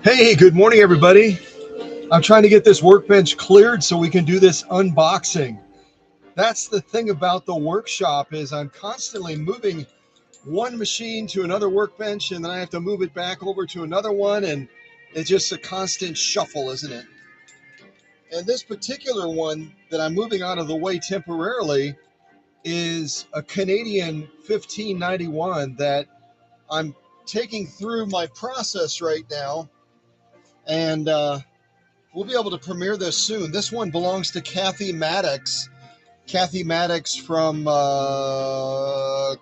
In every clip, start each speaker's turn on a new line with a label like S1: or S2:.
S1: Hey, good morning, everybody. I'm trying to get this workbench cleared so we can do this unboxing. That's the thing about the workshop is I'm constantly moving one machine to another workbench, and then I have to move it back over to another one, and it's just a constant shuffle, isn't it? And this particular one that I'm moving out of the way temporarily is a Canadian 1591 that I'm taking through my process right now, and we'll be able to premiere this soon. This one belongs to Kathy Maddox. Kathy Maddox from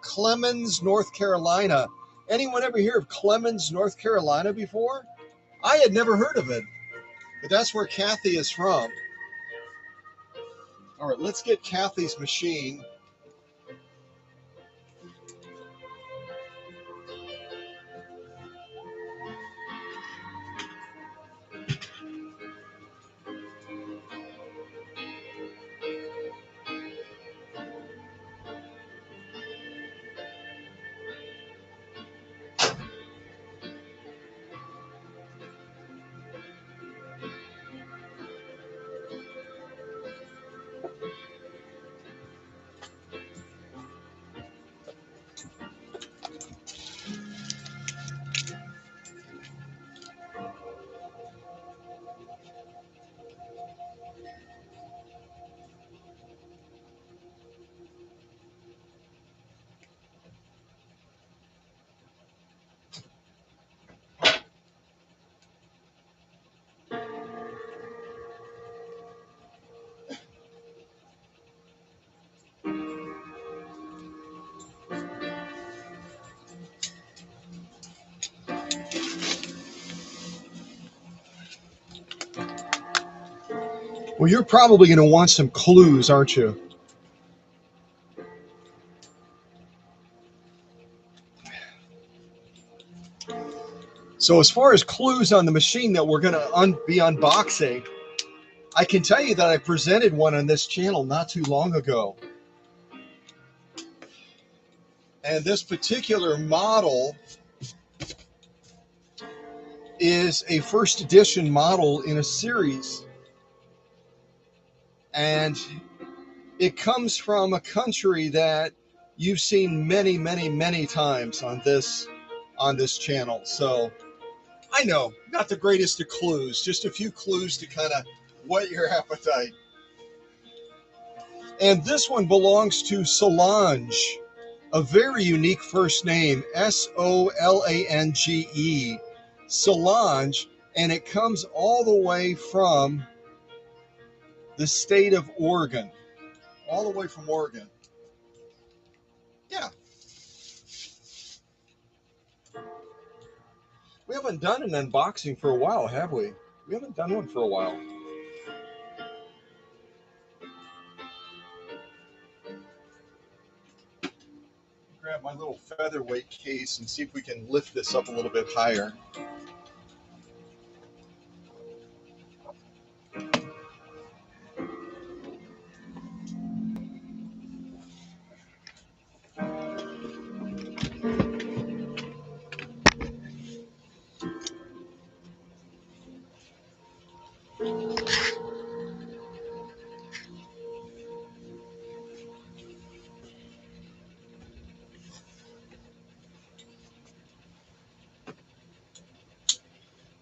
S1: Clemens, North Carolina. Anyone ever hear of Clemens, North Carolina before? I had never heard of it, but that's where Kathy is from. All right, let's get Kathy's machine. Well, you're probably going to want some clues, aren't you? So as far as clues on the machine that we're going to be unboxing, I can tell you that I presented one on this channel not too long ago. And this particular model is a first edition model in a series. And It comes from a country that you've seen many, many, many times on this channel. So I know, not the greatest of clues, just a few clues to kind of whet your appetite. And this one belongs to Solange, a very unique first name, Solange, Solange, and it comes all the way from the state of Oregon, all the way from Oregon. Yeah. We haven't done an unboxing for a while, have we? We haven't done one for a while. Grab my little featherweight case and see if we can lift this up a little bit higher.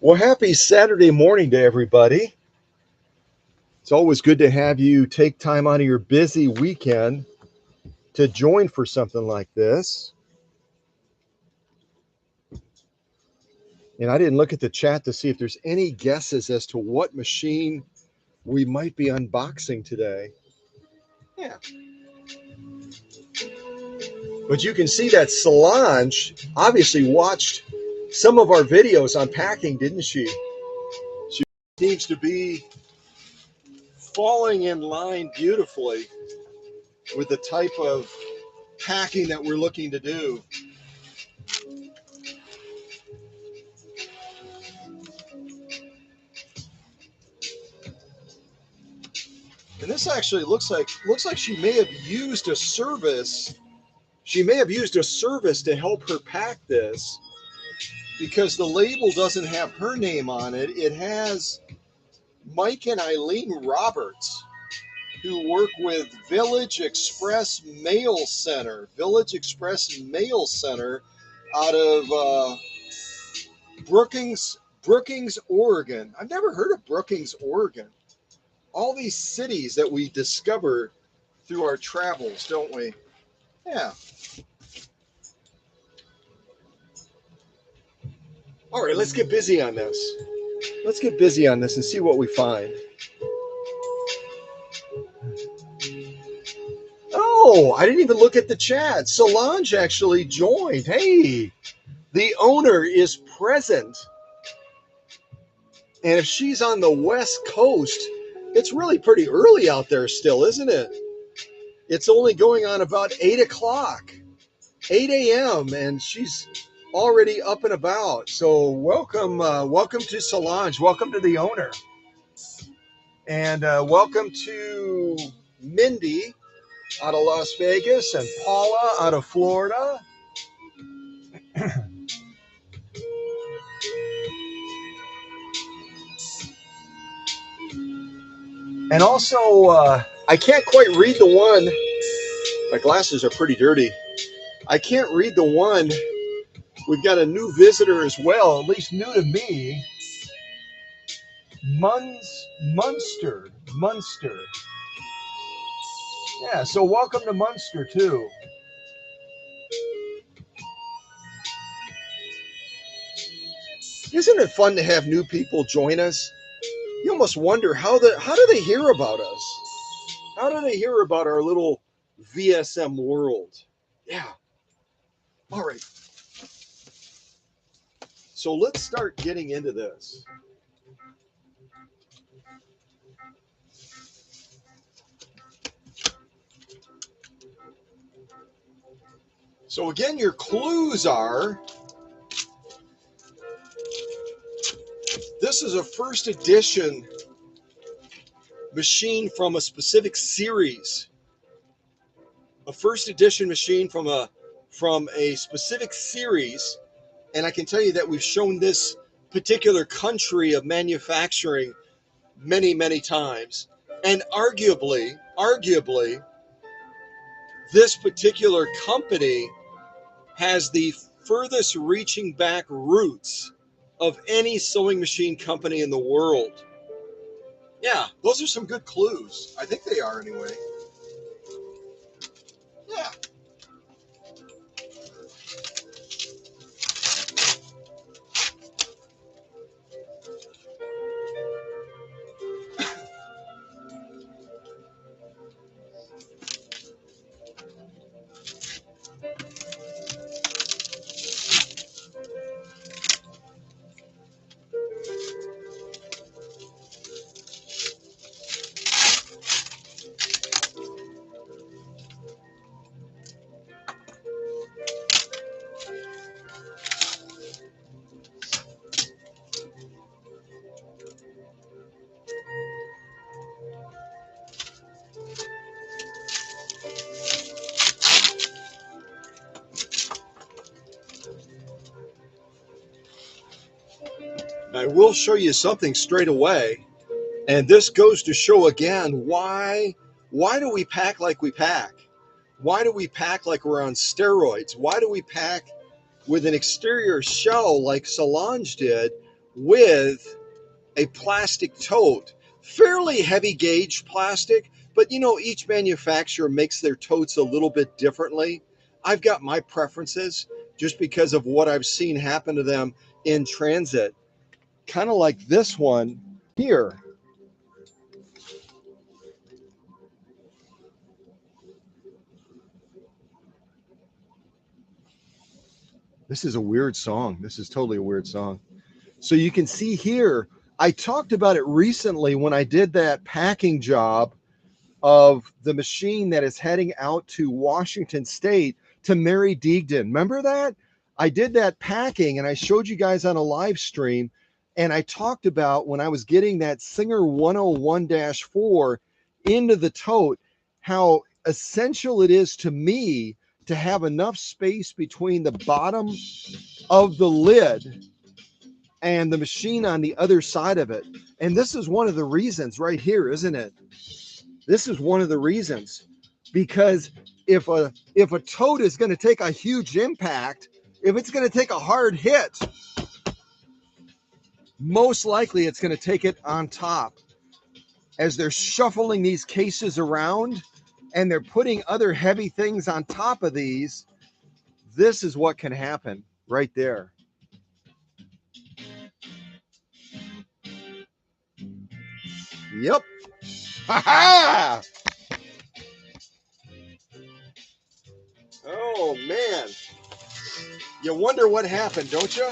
S1: Well, happy Saturday morning to everybody. It's always good to have you take time out of your busy weekend to join for something like this. And I didn't look at the chat to see if there's any guesses as to what machine we might be unboxing today. Yeah. But you can see that Solange obviously watched some of our videos on packing, didn't she? She seems to be falling in line beautifully with the type of packing that we're looking to do. And this actually looks like she may have used a service. She may have used a service to help her pack this, because the label doesn't have her name on it. It has Mike and Eileen Roberts, who work with Village Express Mail Center. Village Express Mail Center out of Brookings, Oregon. I've never heard of Brookings, Oregon. All these cities that we discover through our travels, don't we? Yeah. All right, let's get busy on this. Let's get busy on this and see what we find. Oh, I didn't even look at the chat. Solange actually joined. Hey, the owner is present. And if she's on the West Coast, it's really pretty early out there still, isn't it? It's only going on about 8 o'clock, 8 a.m., and she's already up and about. So welcome to Solange. Welcome to the owner. And welcome to Mindy out of Las Vegas and Paula out of Florida. And also, I can't quite read the one. My glasses are pretty dirty. I can't read the one. We've got a new visitor as well, at least new to me. Munster. Yeah, so welcome to Munster too. Isn't it fun to have new people join us? You almost wonder how do they hear about us? How do they hear about our little VSM world? Yeah. All right. So let's start getting into this. So again, your clues are, this is a first edition machine from a specific series. A first edition machine from a specific series. And I can tell you that we've shown this particular country of manufacturing many, many times. And arguably, This particular company has the furthest reaching back roots of any sewing machine company in the world. Yeah, those are some good clues. I think they are anyway. Yeah. I will show you something straight away. And this goes to show again why do we pack like we pack? Why do we pack like we're on steroids? Why do we pack with an exterior shell like Solange did with a plastic tote? Fairly heavy gauge plastic, but you know, each manufacturer makes their totes a little bit differently. I've got my preferences just because of what I've seen happen to them in transit. Kind of like this one here. This is a weird song. This is totally a weird song. So you can see here, I talked about it recently when I did that packing job of the machine that is heading out to Washington State to Mary Deegden. Remember that? I did that packing and I showed you guys on a live stream. And I talked about when I was getting that Singer 101-4 into the tote, how essential it is to me to have enough space between the bottom of the lid and the machine on the other side of it. And this is one of the reasons right here, isn't it? This is one of the reasons, because if a tote is going to take a huge impact, if it's going to take a hard hit, most likely it's going to take it on top. As they're shuffling these cases around and they're putting other heavy things on top of these, this is what can happen right there. Yep. Ha ha! Oh man. You wonder what happened, don't you?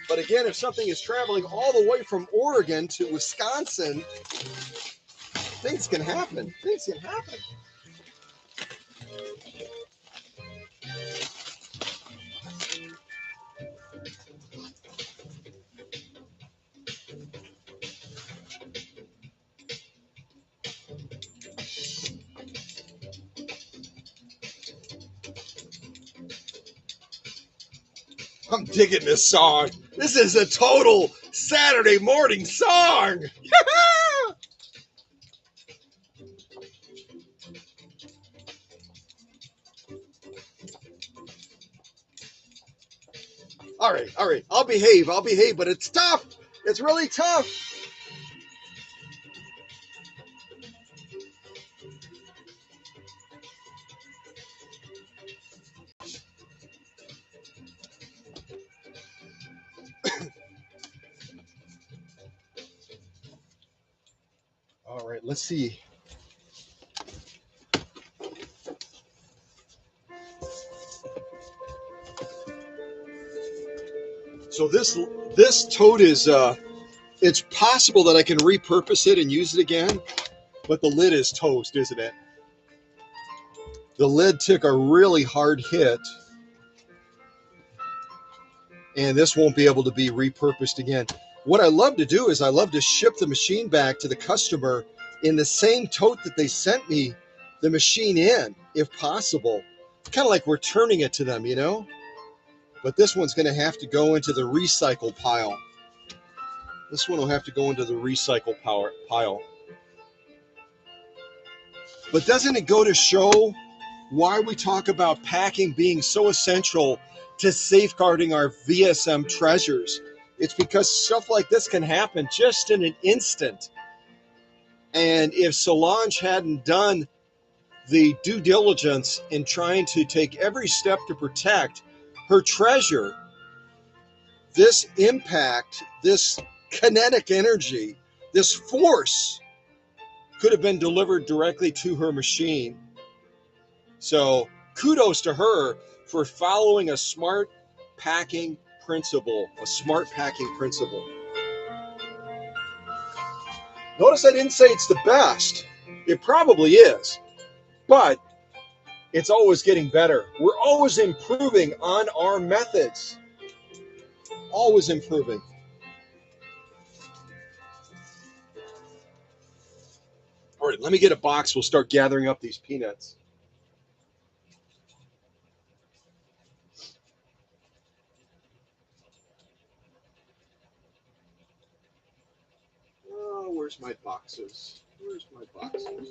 S1: But again, if something is traveling all the way from Oregon to Wisconsin, things can happen. Things can happen. I'm digging this song. This is a total Saturday morning song. All right. I'll behave, but it's tough. It's really tough. All right, let's see. So this tote is it's possible that I can repurpose it and use it again, but the lid is toast, isn't it? The lid took a really hard hit, and this won't be able to be repurposed again. What I love to do is I love to ship the machine back to the customer in the same tote that they sent me the machine in, if possible. Kind of like returning it to them, you know? But this one's going to have to go into the recycle pile. This one will have to go into the recycle pile. But doesn't it go to show why we talk about packing being so essential to safeguarding our VSM treasures? It's because stuff like this can happen just in an instant. And if Solange hadn't done the due diligence in trying to take every step to protect her treasure, this impact, this kinetic energy, this force could have been delivered directly to her machine. So kudos to her for following a smart packing principle, Notice I didn't say it's the best. It probably is, but it's always getting better. We're always improving on our methods. Always improving. All right, let me get a box. We'll start gathering up these peanuts. Oh, where's my boxes? Where's my boxes?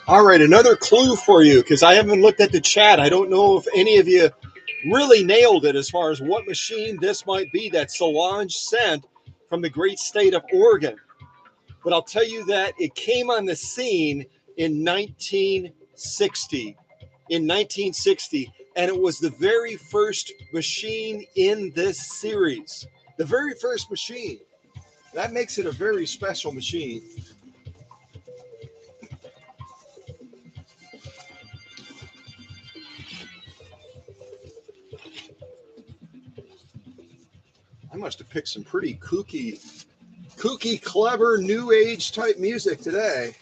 S1: All right, another clue for you, because I haven't looked at the chat. I don't know if any of you really nailed it as far as what machine this might be that Solange sent from the great state of Oregon. But I'll tell you that it came on the scene in 1960. In 1960, and it was the very first machine in this series. The very first machine. That makes it a very special machine. I must have picked some pretty kooky, clever, new age type music today.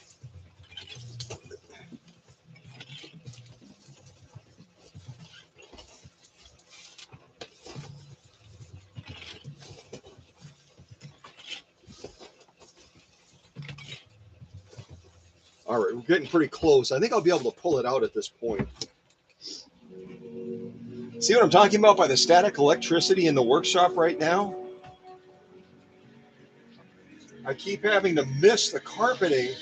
S1: All right, we're getting pretty close. I think I'll be able to pull it out at this point. See what I'm talking about by the static electricity in the workshop right now? I keep having to mist the carpeting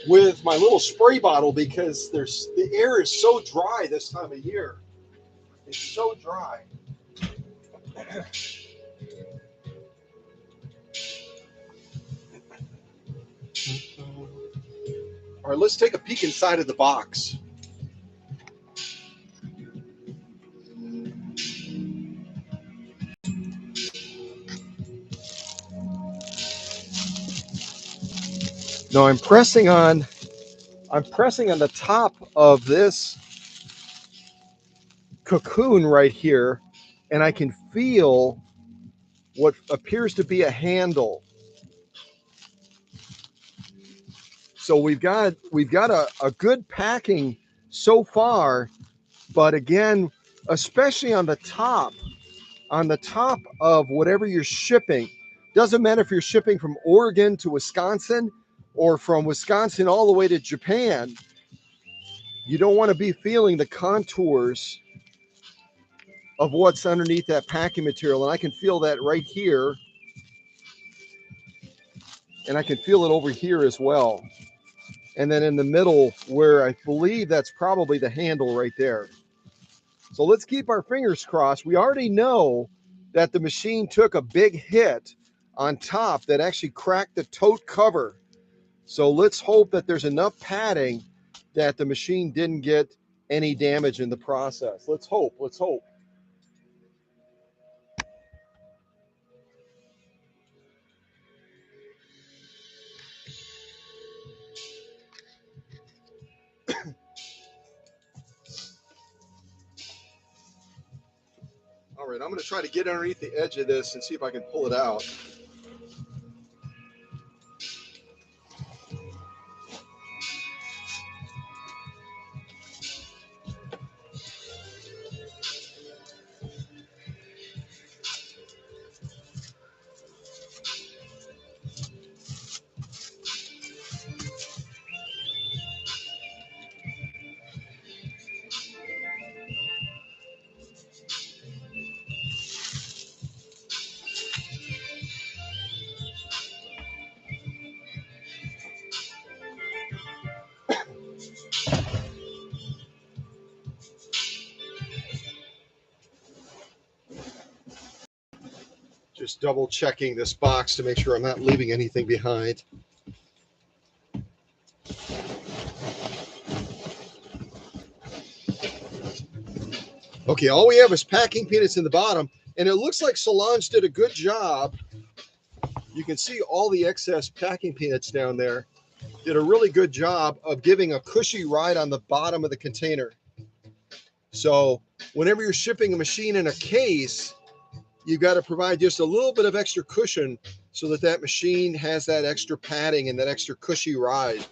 S1: with my little spray bottle because the air is so dry this time of year. It's so dry. All right, let's take a peek inside of the box. Now I'm pressing on the top of this cocoon right here, and I can feel what appears to be a handle. So we've got a good packing so far, but again, especially on the top of whatever you're shipping, doesn't matter if you're shipping from Oregon to Wisconsin or from Wisconsin all the way to Japan, you don't want to be feeling the contours of what's underneath that packing material. And I can feel that right here, and I can feel it over here as well. And then in the middle, where I believe that's probably the handle right there. So let's keep our fingers crossed. We already know that the machine took a big hit on top that actually cracked the tote cover. So let's hope that there's enough padding that the machine didn't get any damage in the process. Let's hope. Let's hope. All right, I'm going to try to get underneath the edge of this and see if I can pull it out. Just double checking this box to make sure I'm not leaving anything behind. Okay, all we have is packing peanuts in the bottom, and it looks like Solange did a good job. You can see all the excess packing peanuts down there. Did a really good job of giving a cushy ride on the bottom of the container. So whenever you're shipping a machine in a case, you've got to provide just a little bit of extra cushion so that that machine has that extra padding and that extra cushy ride.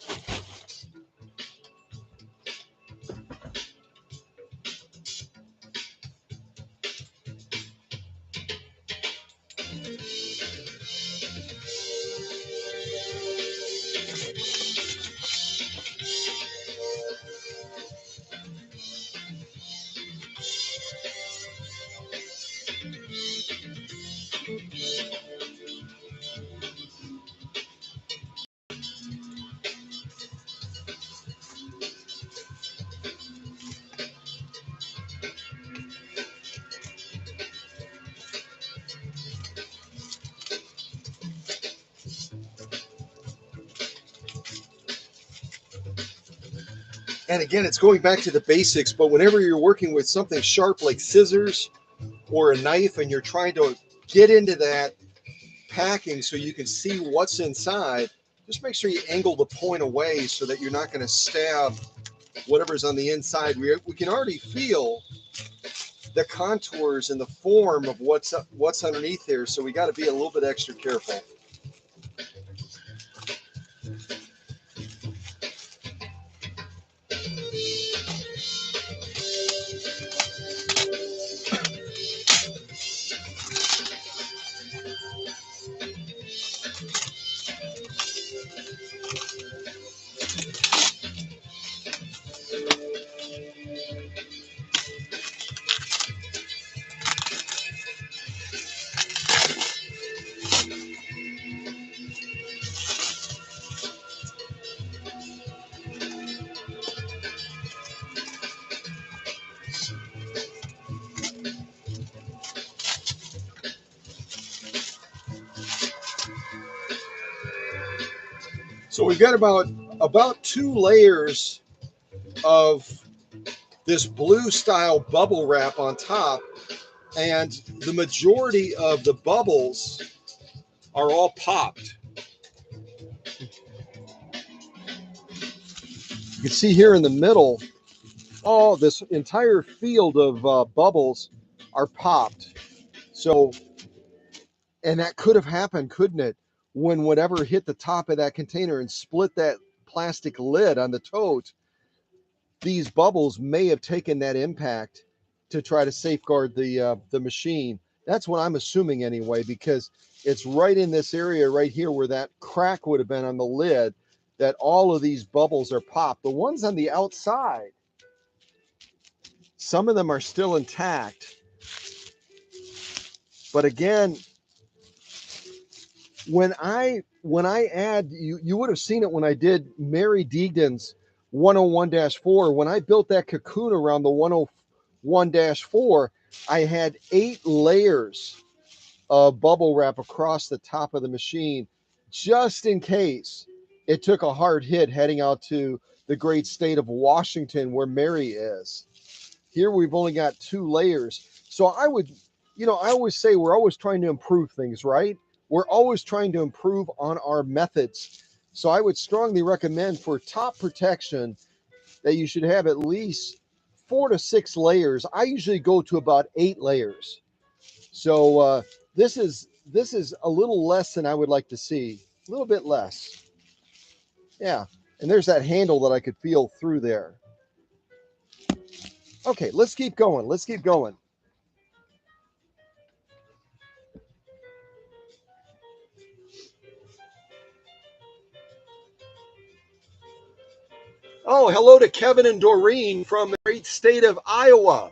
S1: And again, it's going back to the basics, but whenever you're working with something sharp like scissors or a knife and you're trying to get into that packing so you can see what's inside, just make sure you angle the point away so that you're not going to stab whatever's on the inside. We can already feel the contours and the form of what's underneath there, so we got to be a little bit extra careful. So we've got about 2 layers of this blue style bubble wrap on top, and the majority of the bubbles are all popped. You can see here in the middle, oh, this entire field of bubbles are popped. So, and that could have happened, couldn't it? When whatever hit the top of that container and split that plastic lid on the tote, these bubbles may have taken that impact to try to safeguard the machine. That's what I'm assuming anyway, because it's right in this area right here where that crack would have been on the lid that all of these bubbles are popped. The ones on the outside, some of them are still intact. But again, when I add, you would have seen it when I did Mary Deegan's 101-4. When I built that cocoon around the 101-4, I had 8 layers of bubble wrap across the top of the machine, just in case it took a hard hit heading out to the great state of Washington where Mary is. Here we've only got 2 layers. So I would, I always say we're always trying to improve things, right? We're always trying to improve on our methods. So I would strongly recommend for top protection that you should have at least 4 to 6 layers. I usually go to about 8 layers. So this is a little less than I would like to see. A little bit less. Yeah. And there's that handle that I could feel through there. Okay, let's keep going. Let's keep going. Oh, hello to Kevin and Doreen from the great state of Iowa.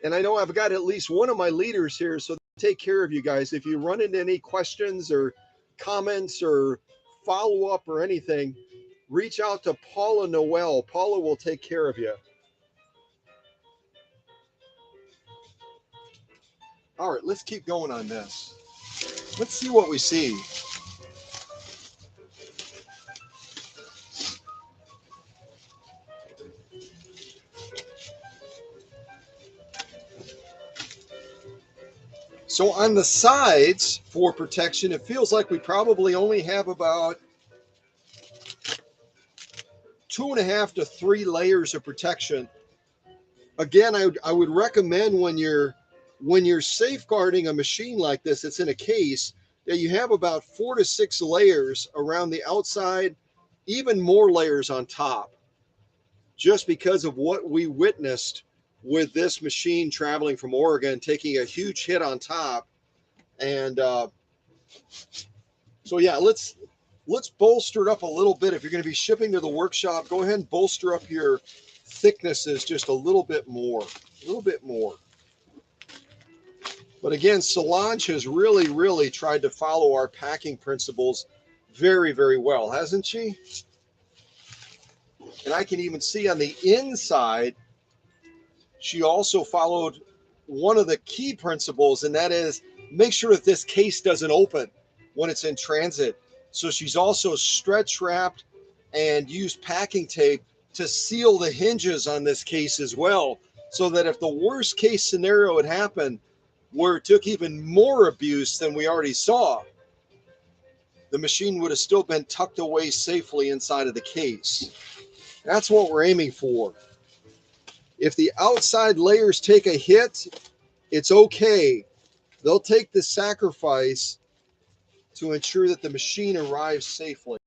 S1: And I know I've got at least one of my leaders here, so take care of you guys. If you run into any questions or comments or follow up or anything, reach out to Paula Noel. Paula will take care of you. All right, let's keep going on this. Let's see what we see. So on the sides for protection, it feels like we probably only have about 2.5 to 3 layers of protection. Again, I would recommend when you're safeguarding a machine like this, it's in a case, that you have about 4 to 6 layers around the outside, even more layers on top, just because of what we witnessed with this machine traveling from Oregon, taking a huge hit on top. And so yeah, let's bolster it up a little bit. If you're going to be shipping to the workshop, go ahead and bolster up your thicknesses just a little bit more, a little bit more. But again, Solange has really tried to follow our packing principles very, very well, hasn't she? And I can even see on the inside, she also followed one of the key principles, and that is make sure that this case doesn't open when it's in transit. So she's also stretch wrapped and used packing tape to seal the hinges on this case as well, so that if the worst case scenario had happened, where it took even more abuse than we already saw, the machine would have still been tucked away safely inside of the case. That's what we're aiming for. If the outside layers take a hit, it's okay. They'll take the sacrifice to ensure that the machine arrives safely.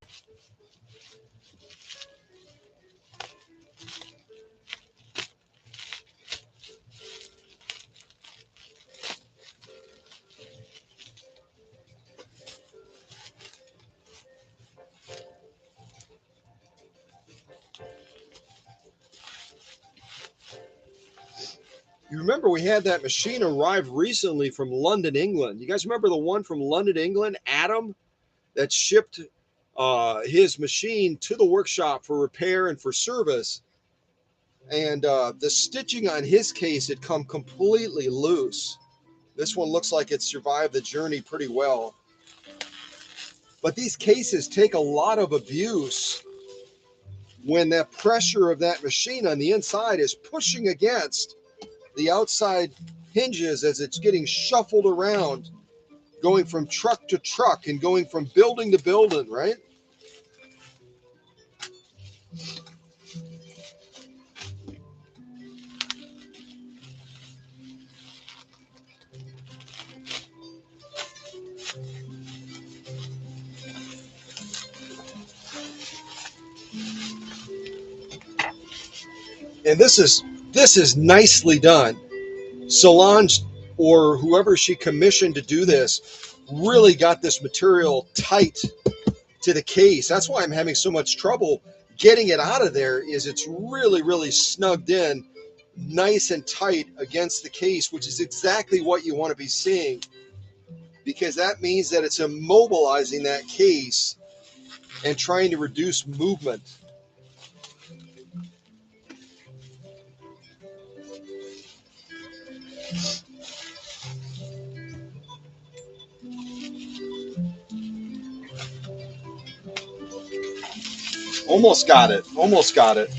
S1: You remember we had that machine arrive recently from London, England. You guys remember the one from London, England, Adam, that shipped his machine to the workshop for repair and for service. And the stitching on his case had come completely loose. This one looks like it survived the journey pretty well. But these cases take a lot of abuse when that pressure of that machine on the inside is pushing against the outside hinges as it's getting shuffled around, going from truck to truck and going from building to building, right? And this is nicely done. Solange, or whoever she commissioned to do this, really got this material tight to the case. That's why I'm having so much trouble getting it out of there. Is it's really snugged in, nice and tight against the case, which is exactly what you want to be seeing, because that means that it's immobilizing that case and trying to reduce movement. Almost got it. Almost got it.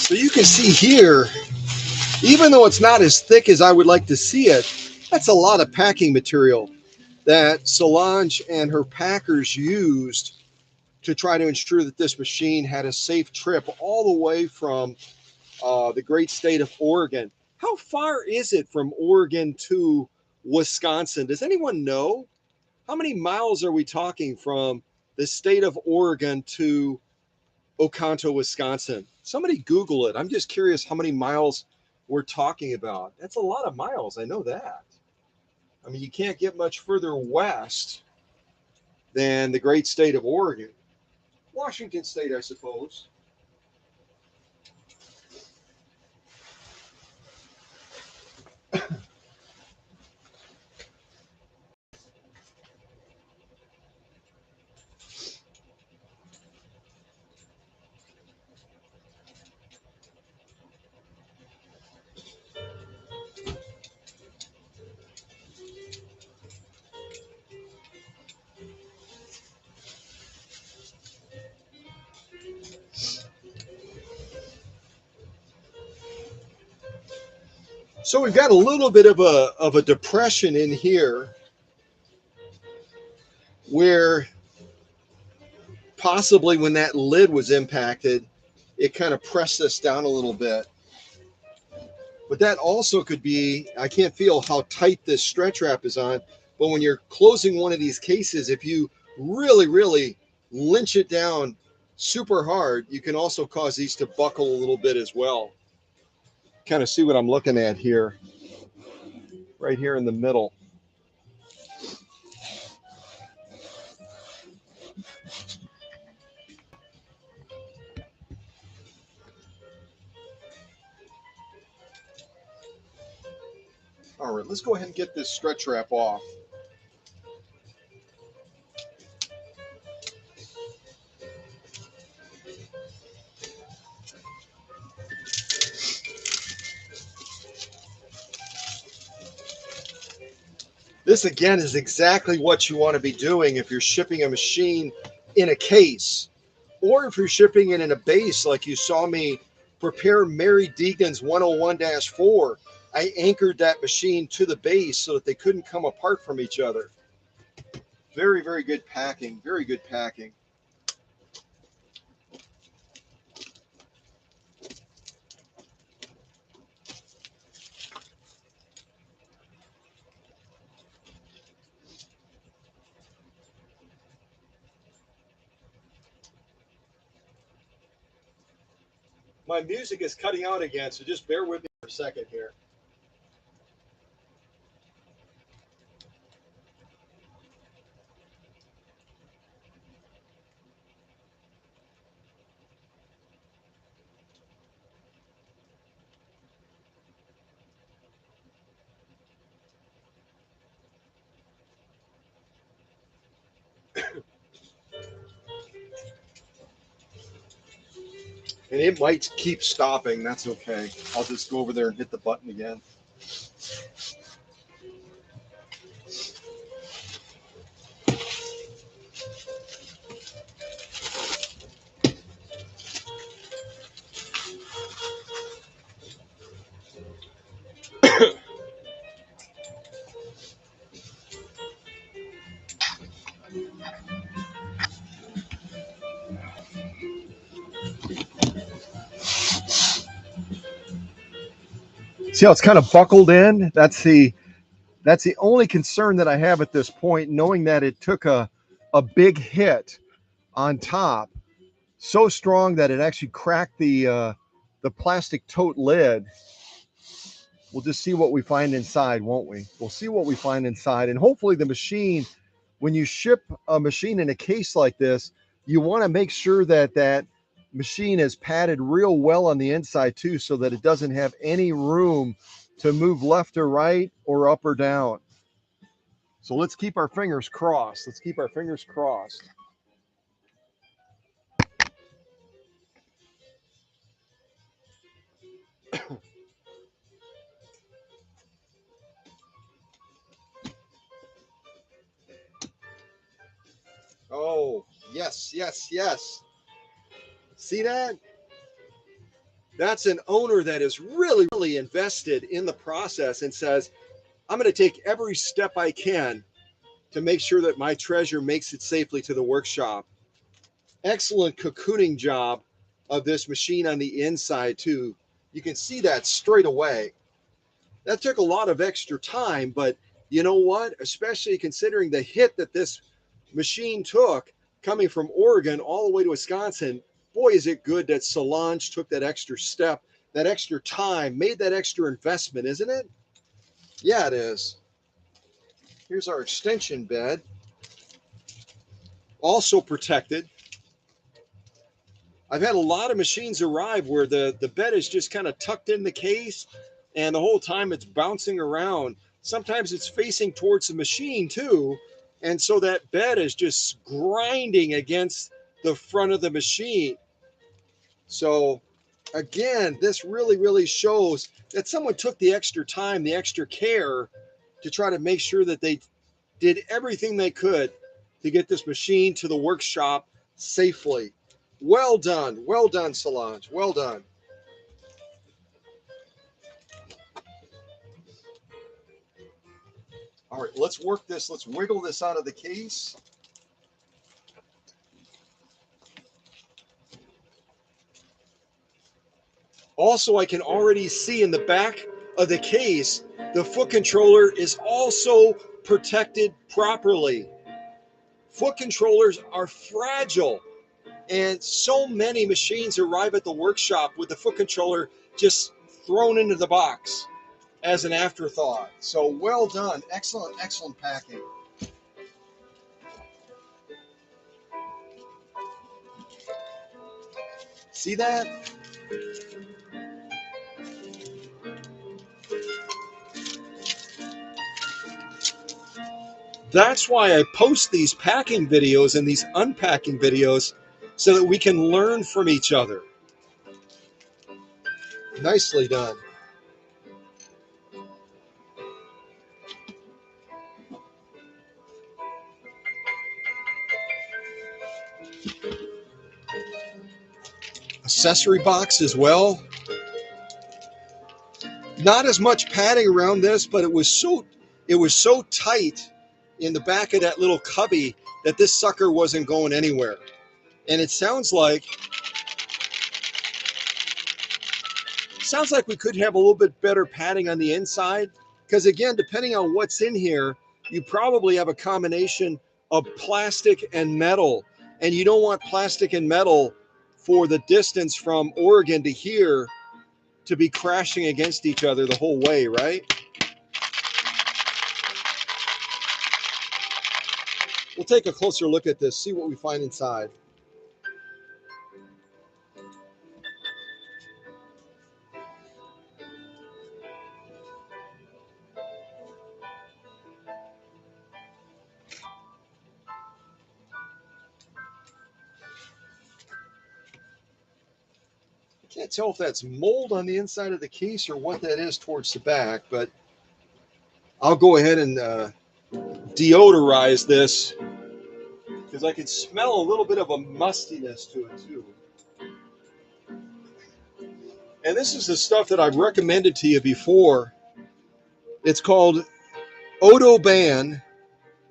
S1: So you can see here, even though it's not as thick as I would like to see it, that's a lot of packing material that Solange and her packers used to try to ensure that this machine had a safe trip all the way from the great state of Oregon. How far is it from Oregon to Wisconsin? Does anyone know? How many miles are we talking from the state of Oregon to Oconto, Wisconsin? Somebody Google it. I'm just curious how many miles we're talking about. That's a lot of miles. I know that. I mean, you can't get much further west than the great state of Oregon. Washington State, I suppose. So we've got a little bit of a depression in here where possibly when that lid was impacted, it kind of pressed this down a little bit. But that also could be, I can't feel how tight this stretch wrap is on, but when you're closing one of these cases, if you really, really lynch it down super hard, you can also cause these to buckle a little bit as well. Kind of see what I'm looking at here, right here in the middle. All right, let's go ahead and get this stretch wrap off. This again is exactly what you want to be doing if you're shipping a machine in a case, or if you're shipping it in a base like you saw me prepare Mary Deegan's 101-4. I anchored that machine to the base so that they couldn't come apart from each other. Very, very good packing. Very good packing. My music is cutting out again, so just bear with me for a second here. And it might keep stopping. That's okay. I'll just go over there and hit the button again. See how it's kind of buckled in? That's the only concern that I have at this point, knowing that it took a big hit on top, so strong that it actually cracked the plastic tote lid. We'll just see what we find inside, won't we? We'll see what we find inside, and hopefully the machine, when you ship a machine in a case like this, you want to make sure that machine is padded real well on the inside too, so that it doesn't have any room to move left or right or up or down. So let's keep our fingers crossed. Let's keep our fingers crossed. Oh, yes, yes, yes. See that? That's an owner that is really, really invested in the process and says, I'm going to take every step I can to make sure that my treasure makes it safely to the workshop. Excellent cocooning job of this machine on the inside too. You can see that straight away. That took a lot of extra time, but you know what? Especially considering the hit that this machine took coming from Oregon all the way to Wisconsin, boy, is it good that Solange took that extra step, that extra time, made that extra investment, isn't it? Yeah, it is. Here's our extension bed, also protected. I've had a lot of machines arrive where the bed is just kind of tucked in the case, and the whole time it's bouncing around. Sometimes it's facing towards the machine too, and so that bed is just grinding against the front of the machine. So again, this really, really shows that someone took the extra time, the extra care to try to make sure that they did everything they could to get this machine to the workshop safely. Well done, Solange. Well done. All right, let's work this. Let's wiggle this out of the case. Also, I can already see in the back of the case, the foot controller is also protected properly. Foot controllers are fragile, and so many machines arrive at the workshop with the foot controller just thrown into the box as an afterthought. So well done. Excellent, excellent packing. See that? That's why I post these packing videos and these unpacking videos so that we can learn from each other. Nicely done. Accessory box as well. Not as much padding around this, but it was so tight in the back of that little cubby that this sucker wasn't going anywhere. And it sounds like we could have a little bit better padding on the inside, because again, depending on what's in here, you probably have a combination of plastic and metal, and you don't want plastic and metal for the distance from Oregon to here to be crashing against each other the whole way, right? We'll take a closer look at this, see what we find inside. Can't tell if that's mold on the inside of the case or what that is towards the back, but I'll go ahead and deodorize this because I can smell a little bit of a mustiness to it too. And this is the stuff that I've recommended to you before. It's called Odoban.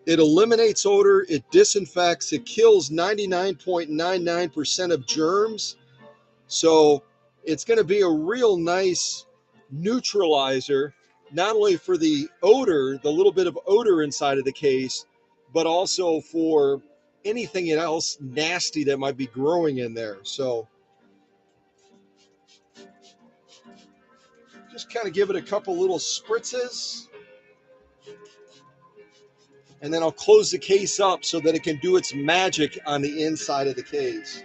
S1: It eliminates odor, it disinfects, it kills 99.99% of germs. So it's going to be a real nice neutralizer, not only for the odor, the little bit of odor inside of the case, but also for anything else nasty that might be growing in there. So just kind of give it a couple little spritzes, and then I'll close the case up so that it can do its magic on the inside of the case.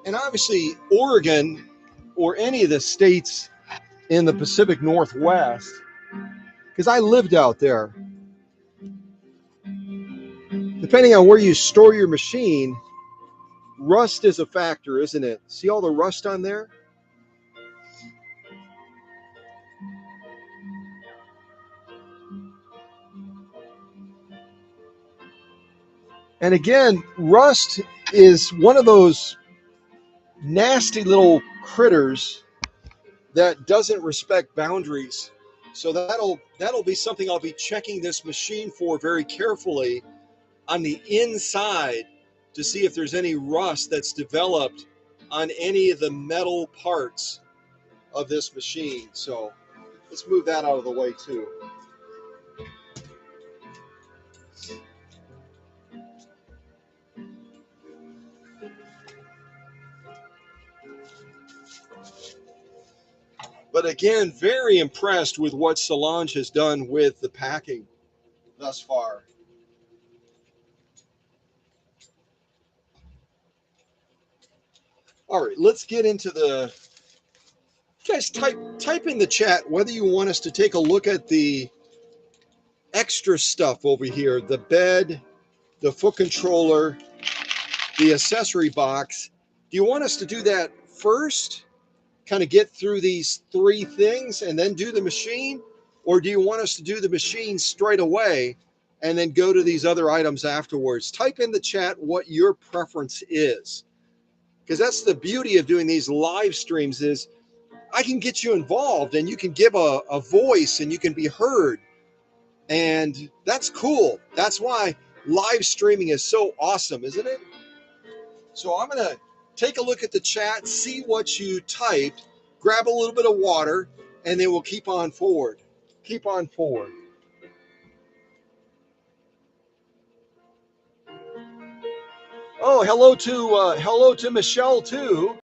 S1: And obviously, Oregon or any of the states in the Pacific Northwest, because I lived out there, depending on where you store your machine, rust is a factor, isn't it? See all the rust on there? And again, rust is one of those nasty little critters that doesn't respect boundaries. So that'll be something I'll be checking this machine for very carefully on the inside to see if there's any rust that's developed on any of the metal parts of this machine. So let's move that out of the way too. But again, very impressed with what Solange has done with the packing thus far. All right, let's get into the guys. Type in the chat whether you want us to take a look at the extra stuff over here: the bed, the foot controller, the accessory box. Do you want us to do that first? Kind of get through these three things and then do the machine? Or do you want us to do the machine straight away and then go to these other items afterwards? Type in the chat what your preference is. Because that's the beauty of doing these live streams is I can get you involved and you can give a voice and you can be heard. And that's cool. That's why live streaming is so awesome, isn't it? So I'm going to take a look at the chat, see what you typed, grab a little bit of water, and then we'll keep on forward. Keep on forward. Oh, hello to Michelle too.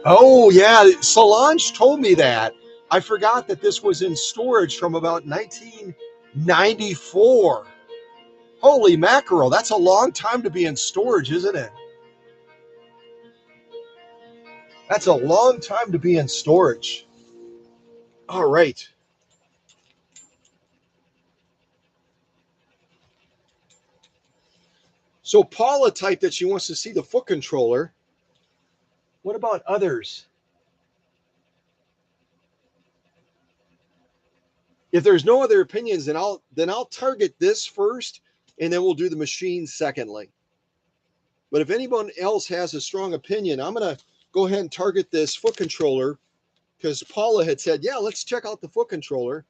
S1: Oh yeah, Solange told me that. I forgot that this was in storage from about 1994. Holy mackerel, that's a long time to be in storage, isn't it? That's a long time to be in storage. All right. So Paula typed that she wants to see the foot controller. What about others? If there's no other opinions, then I'll target this first, and then we'll do the machine secondly. But if anyone else has a strong opinion, I'm gonna go ahead and target this foot controller because Paula had said, yeah, let's check out the foot controller.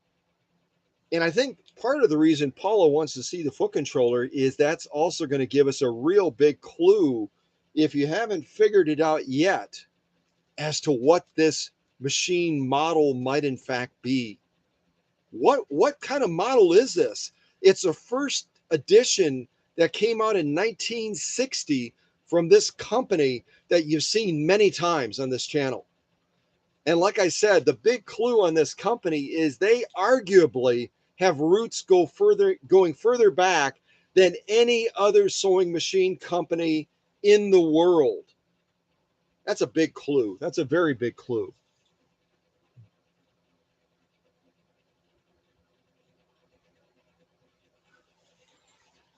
S1: And I think part of the reason Paula wants to see the foot controller is that's also going to give us a real big clue if you haven't figured it out yet as to what this machine model might in fact be. What kind of model is this? It's a first edition that came out in 1960 from this company that you've seen many times on this channel. And like I said, the big clue on this company is they arguably have roots going further back than any other sewing machine company in the world. That's a big clue. That's a very big clue.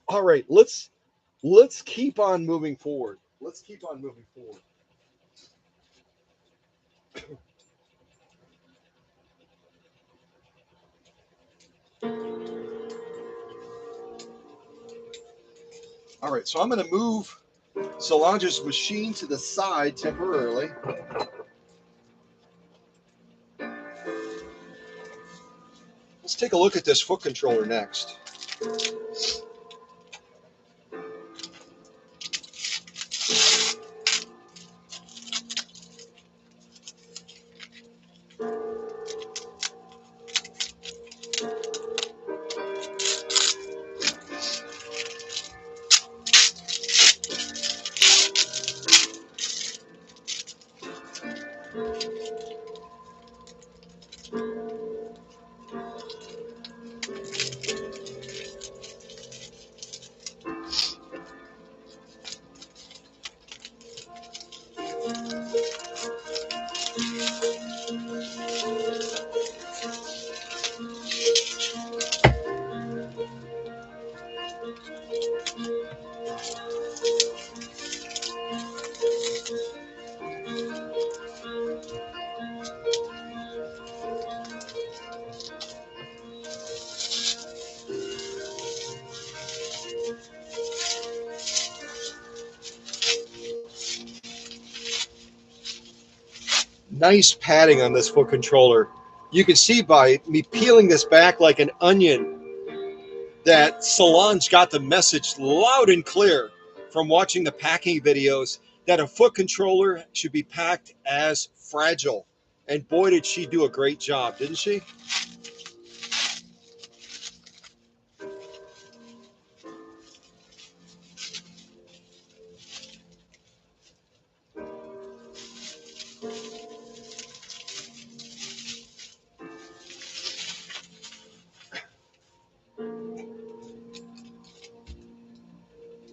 S1: All right, let's keep on moving forward. Let's keep on moving forward. All right, so I'm going to move Solange's machine to the side temporarily. Let's take a look at this foot controller next. Nice padding on this foot controller. You can see by me peeling this back like an onion that Solange got the message loud and clear from watching the packing videos that a foot controller should be packed as fragile. And boy, did she do a great job, didn't she?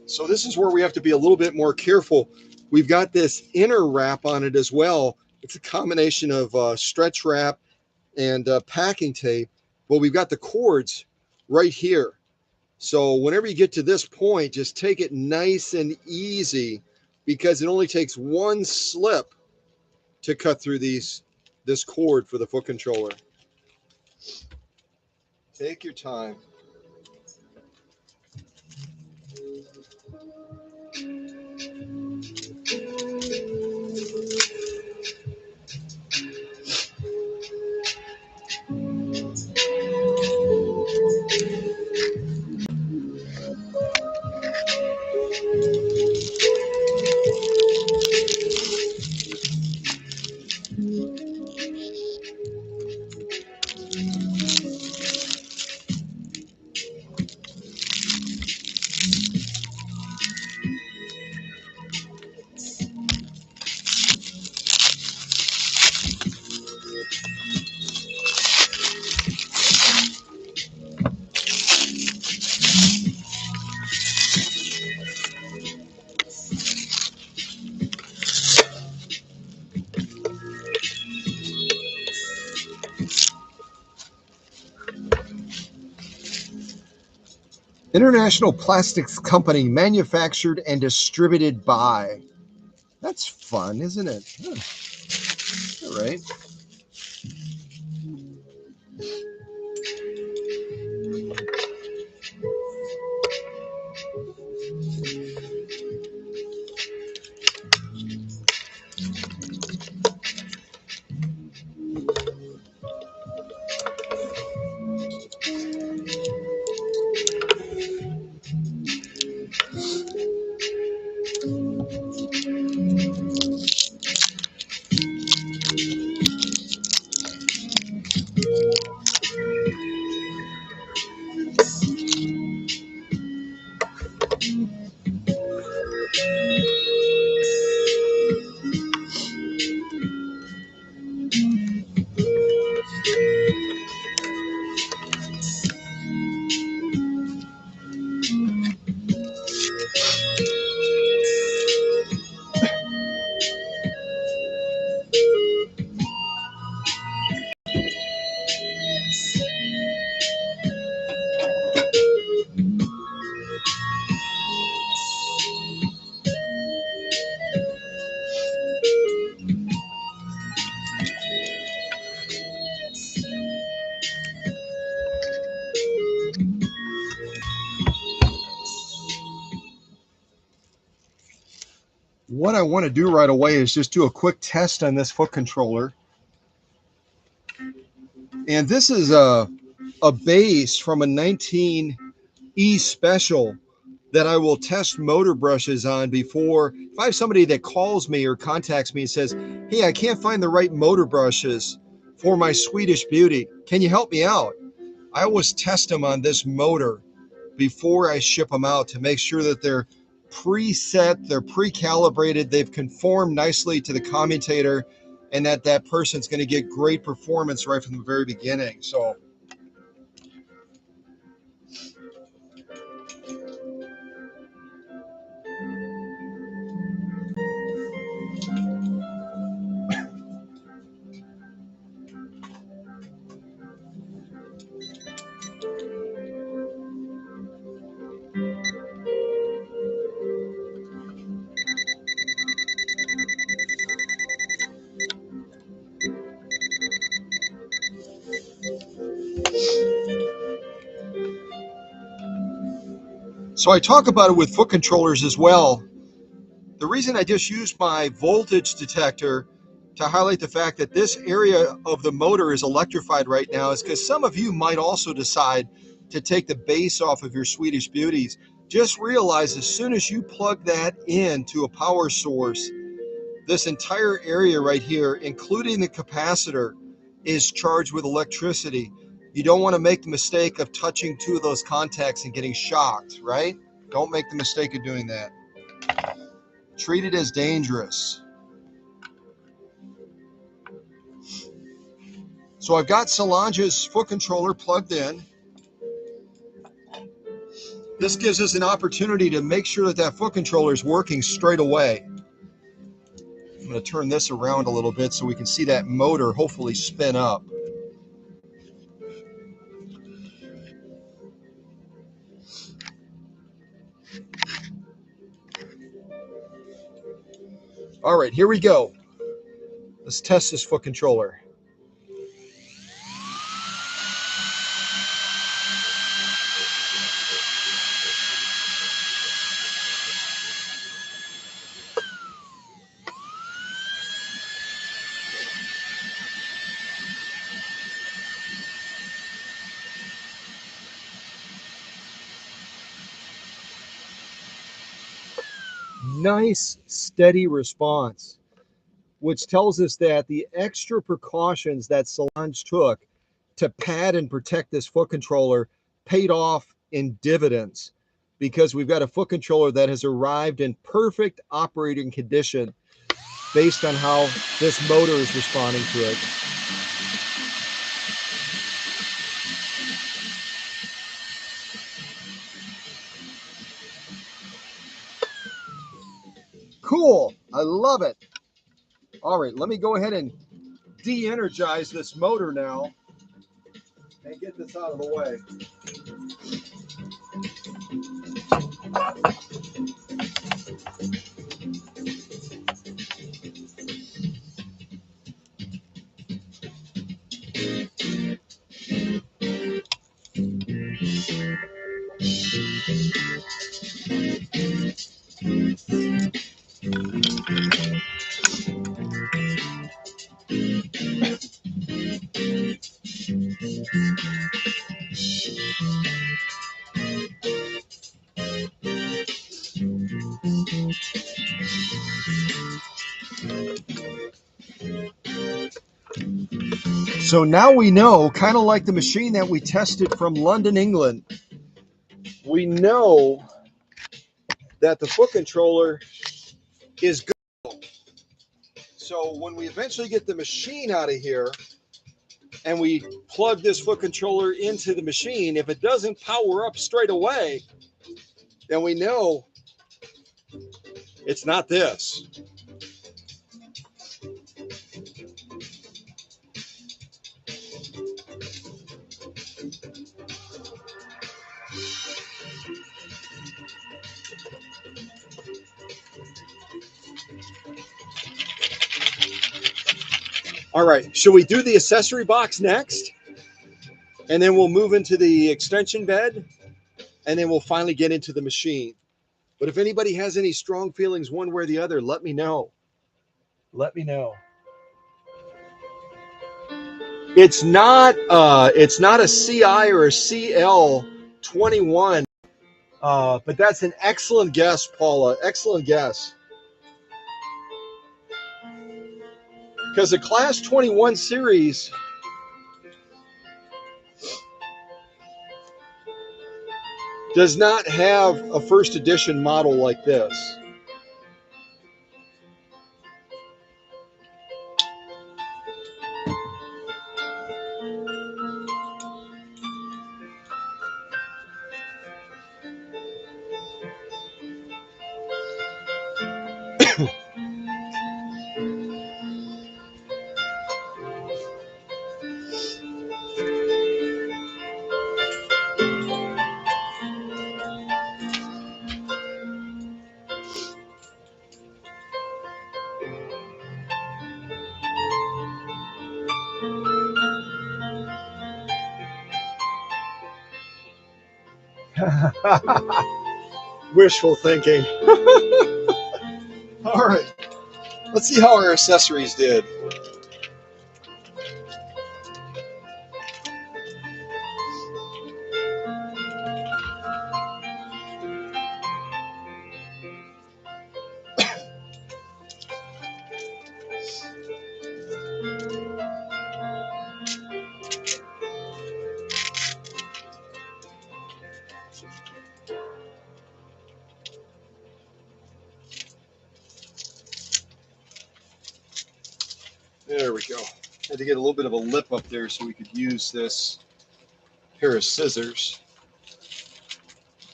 S1: So this is where we have to be a little bit more careful. We've got this inner wrap on it as well. It's a combination of stretch wrap and packing tape. But we've got the cords right here. So whenever you get to this point, just take it nice and easy because it only takes one slip to cut through this cord for the foot controller. Take your time. International Plastics Company, manufactured and distributed by. That's fun, isn't it? Huh. All right. What I want to do right away is just do a quick test on this foot controller. And this is a base from a 19E special that I will test motor brushes on before. If I have somebody that calls me or contacts me and says, hey, I can't find the right motor brushes for my Swedish Beauty, can you help me out? I always test them on this motor before I ship them out to make sure that they're preset, they're pre-calibrated, they've conformed nicely to the commutator, and that person's going to get great performance right from the very beginning. So So I talk about it with foot controllers as well. The reason I just used my voltage detector to highlight the fact that this area of the motor is electrified right now is because some of you might also decide to take the base off of your Swedish Beauties. Just realize as soon as you plug that into a power source, this entire area right here, including the capacitor, is charged with electricity. You don't want to make the mistake of touching two of those contacts and getting shocked, right? Don't make the mistake of doing that. Treat it as dangerous. So I've got Solange's foot controller plugged in. This gives us an opportunity to make sure that that foot controller is working straight away. I'm going to turn this around a little bit so we can see that motor hopefully spin up. All right, here we go. Let's test this foot controller. Nice, steady response, which tells us that the extra precautions that Solange took to pad and protect this foot controller paid off in dividends, because we've got a foot controller that has arrived in perfect operating condition based on how this motor is responding to it. Cool, I love it. All right, let me go ahead and de-energize this motor now and get this out of the way. So now we know, kind of like the machine that we tested from London, England, we know that the foot controller is good. So when we eventually get the machine out of here and we plug this foot controller into the machine, if it doesn't power up straight away, then we know it's not this. All right, should we do the accessory box next? And then we'll move into the extension bed, and then we'll finally get into the machine. But if anybody has any strong feelings one way or the other, let me know. Let me know. It's not a CI or a CL21, but that's an excellent guess, Paula. Excellent guess. Because the Class 21 series does not have a first edition model like this. Wishful thinking. All right, let's see how our accessories did. There we go. Had to get a little bit of a lip up there so we could use this pair of scissors.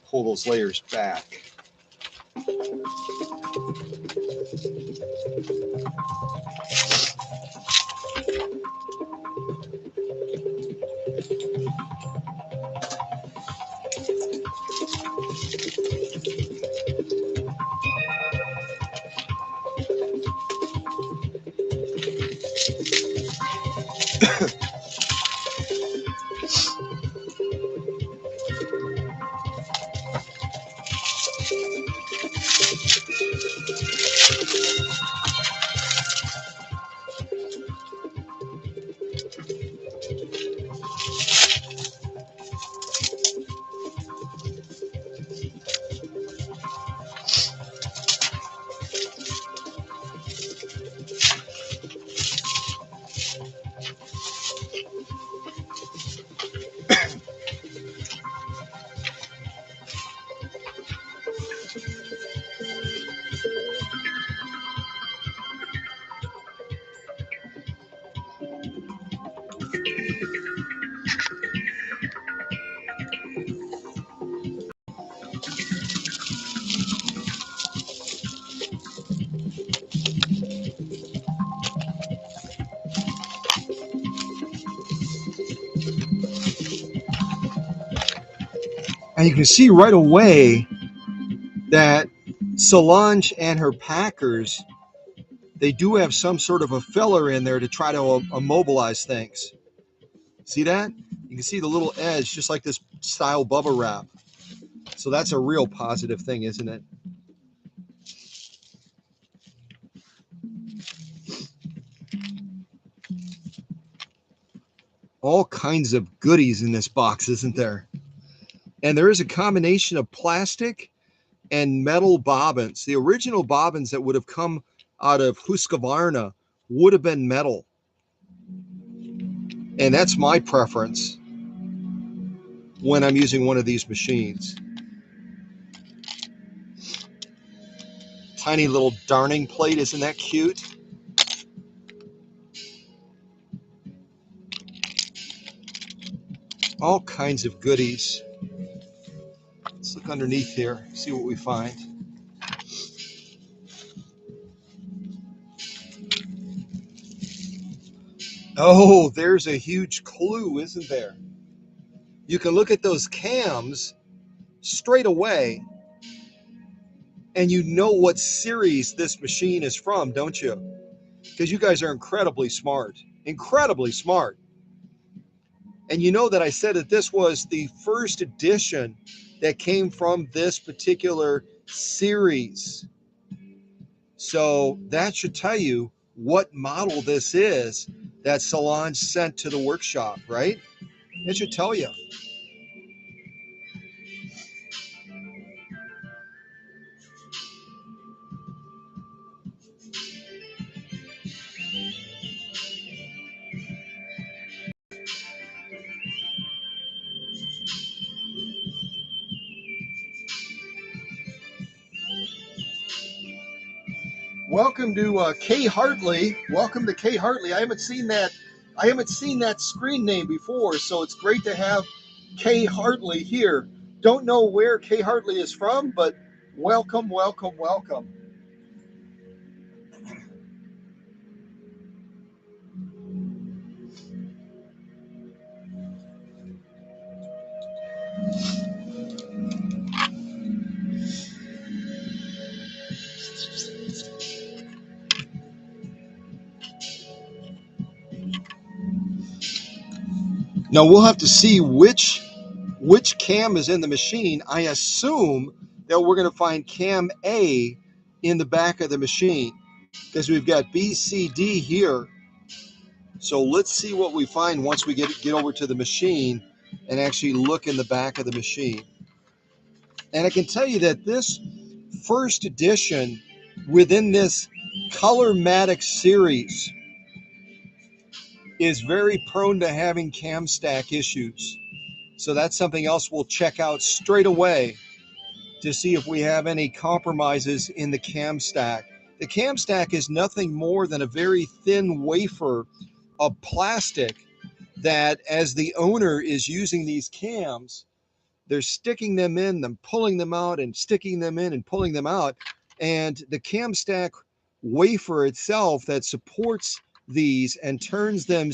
S1: Pull those layers back. And you can see right away that Solange and her packers, they do have some sort of a filler in there to try to immobilize things. See that? You can see the little edge, just like this style bubble wrap. So that's a real positive thing, isn't it? All kinds of goodies in this box, isn't there? And there is a combination of plastic and metal bobbins. The original bobbins that would have come out of Husqvarna would have been metal. And that's my preference when I'm using one of these machines. Tiny little darning plate, isn't that cute? All kinds of goodies. Let's look underneath here, see what we find. Oh, there's a huge clue, isn't there? You can look at those cams straight away and you know what series this machine is from, don't you? Because you guys are incredibly smart. Incredibly smart. And you know that I said that this was the first edition that came from this particular series. So that should tell you what model this is that Solange sent to the workshop, right? It should tell you. Welcome to Kay Hartley. Welcome to Kay Hartley. I haven't seen that screen name before, so it's great to have Kay Hartley here. Don't know where Kay Hartley is from, but welcome, welcome, welcome. Now we'll have to see which cam is in the machine. I assume that we're going to find cam A in the back of the machine, because we've got B, C, D here. So let's see what we find once we get over to the machine and actually look in the back of the machine. And I can tell you that this first edition within this Colormatic series is very prone to having cam stack issues. So that's something else we'll check out straight away to see if we have any compromises in the cam stack. The cam stack is nothing more than a very thin wafer of plastic that, as the owner is using these cams, they're sticking them in, them pulling them out, and sticking them in and pulling them out. And the cam stack wafer itself that supports these and turns them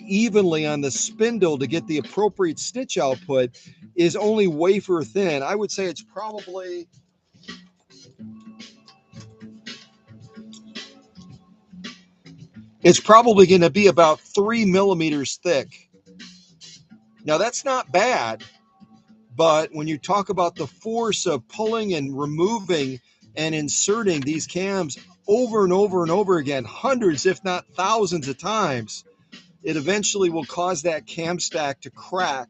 S1: evenly on the spindle to get the appropriate stitch output is only wafer thin. I would say it's probably going to be about 3 millimeters thick. Now that's not bad, but when you talk about the force of pulling and removing and inserting these cams over and over and over again, hundreds if not thousands of times, it eventually will cause that cam stack to crack,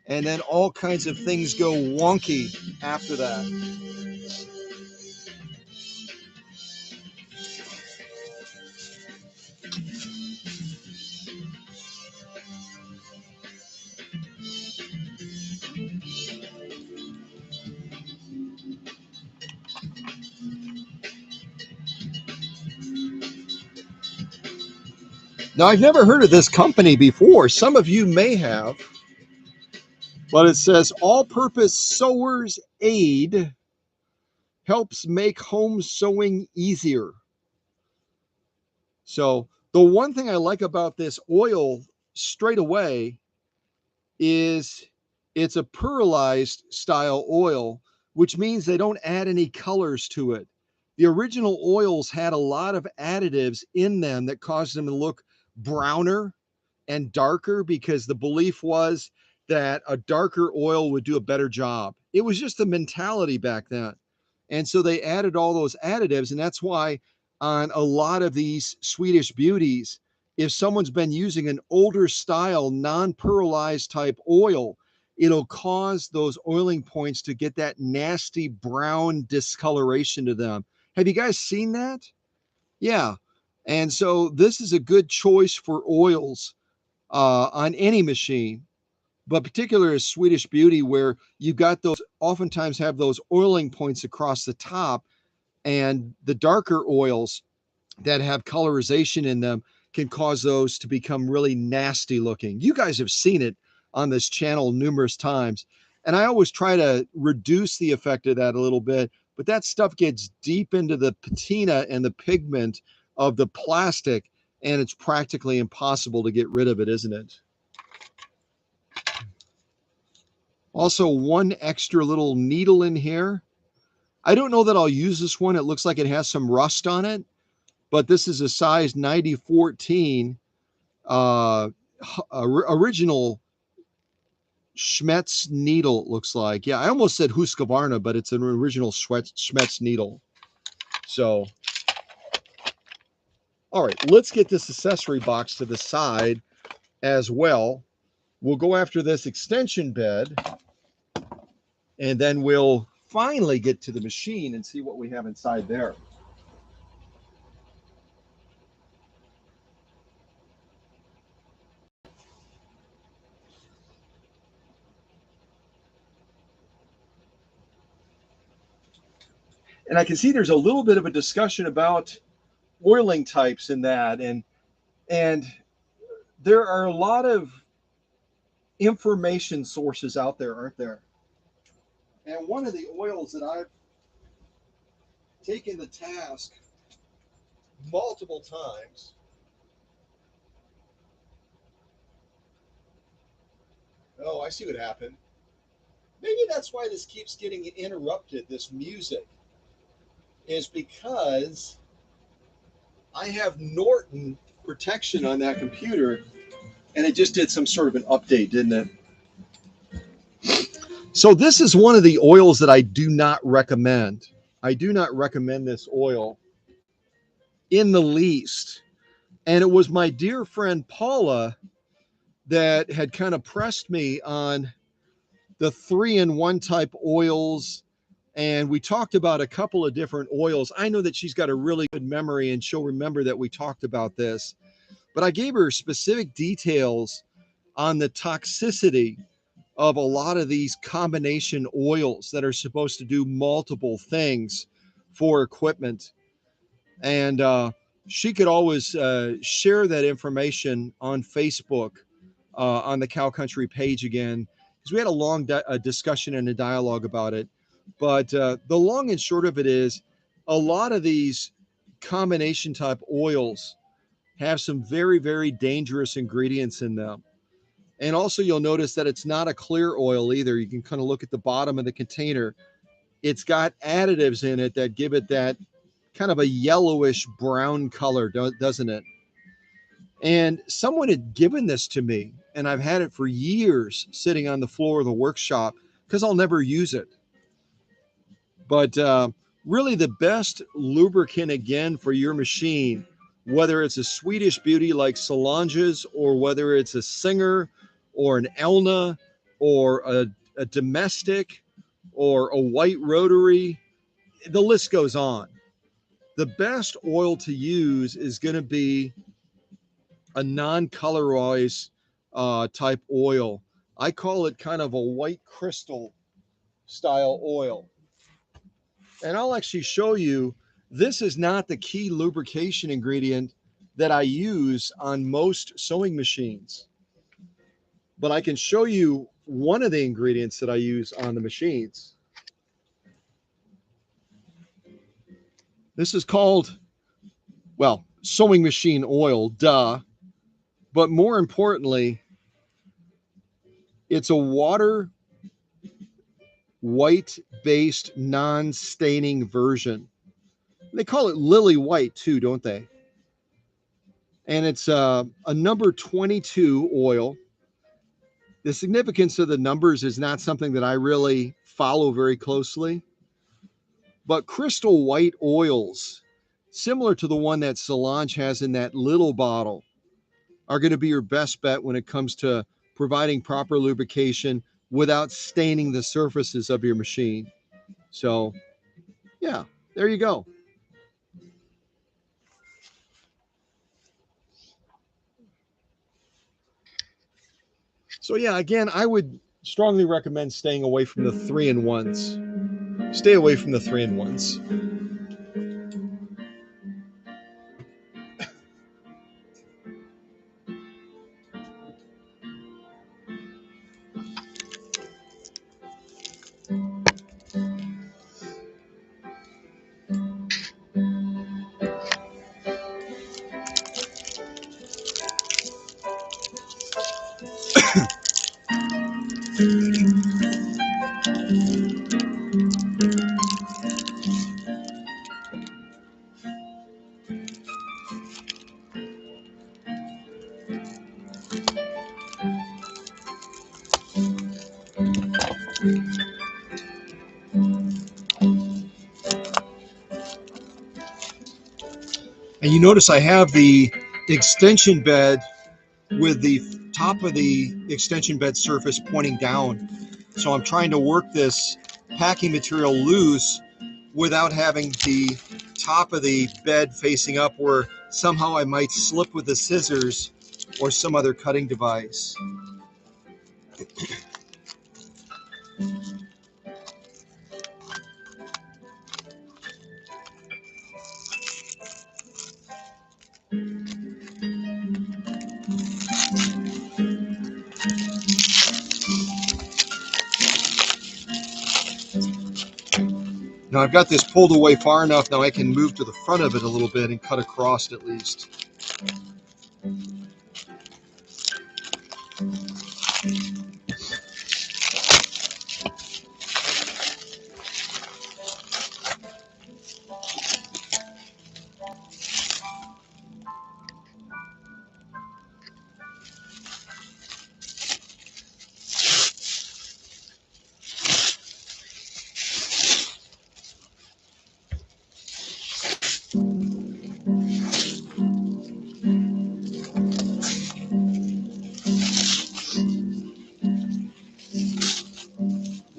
S1: and then all kinds of things go wonky after that. Now, I've never heard of this company before. Some of you may have, but it says All-Purpose Sewer's Aid helps make home sewing easier. So the one thing I like about this oil straight away is it's a pearlized style oil, which means they don't add any colors to it. The original oils had a lot of additives in them that caused them to look browner and darker, because the belief was that a darker oil would do a better job. It was just the mentality back then. And so they added all those additives. And that's why on a lot of these Swedish beauties, if someone's been using an older style, non-pearlized type oil, it'll cause those oiling points to get that nasty brown discoloration to them. Have you guys seen that? Yeah. And so this is a good choice for oils on any machine, but particularly a Swedish beauty, where you've got those, oftentimes have those oiling points across the top, and the darker oils that have colorization in them can cause those to become really nasty looking. You guys have seen it on this channel numerous times, and I always try to reduce the effect of that a little bit, but that stuff gets deep into the patina and the pigment of the plastic, and it's practically impossible to get rid of it, isn't it? Also, one extra little needle in here. I don't know that I'll use this one. It looks like it has some rust on it, but this is a size 9014 original Schmetz needle, it looks like. Yeah, I almost said Husqvarna, but it's an original Schmetz needle. So, all right, let's get this accessory box to the side as well. We'll go after this extension bed, and then we'll finally get to the machine and see what we have inside there. And I can see there's a little bit of a discussion about oiling types in that, and there are a lot of information sources out there, aren't there? And one of the oils that I've taken the task multiple times, oh, I see what happened. Maybe that's why this keeps getting interrupted, this music, is because I have Norton protection on that computer, and it just did some sort of an update, didn't it? So this is one of the oils that I do not recommend. I do not recommend this oil in the least. And it was my dear friend Paula that had kind of pressed me on the 3-in-1 type oils. And we talked about a couple of different oils. I know that she's got a really good memory and she'll remember that we talked about this. But I gave her specific details on the toxicity of a lot of these combination oils that are supposed to do multiple things for equipment. And she could always share that information on Facebook on the Cow Country page again, because we had a long discussion and a dialogue about it. But the long and short of it is a lot of these combination type oils have some very, very dangerous ingredients in them. And also, you'll notice that it's not a clear oil either. You can kind of look at the bottom of the container. It's got additives in it that give it that kind of a yellowish brown color, doesn't it? And someone had given this to me, and I've had it for years sitting on the floor of the workshop because I'll never use it. But really, the best lubricant again for your machine, whether it's a Swedish beauty like Solange's, or whether it's a Singer, or an Elna, or a domestic, or a white rotary, the list goes on. The best oil to use is going to be a non-colorized type oil. I call it kind of a white crystal style oil. And I'll actually show you, this is not the key lubrication ingredient that I use on most sewing machines. But I can show you one of the ingredients that I use on the machines. This is called, well, sewing machine oil, duh. But more importantly, it's a water white based non-staining version. They call it lily white too, don't they? And it's a number 22 oil. The significance of the numbers is not something that I really follow very closely, but crystal white oils, similar to the one that Solange has in that little bottle, are going to be your best bet when it comes to providing proper lubrication without staining the surfaces of your machine. So, yeah, there you go. So, yeah, again, I would strongly recommend staying away from the 3-in-1s. Stay away from the 3-in-1s. And you notice I have the extension bed with the top of the extension bed surface pointing down. So I'm trying to work this packing material loose without having the top of the bed facing up, where somehow I might slip with the scissors or some other cutting device. Now I've got this pulled away far enough, now I can move to the front of it a little bit and cut across at least.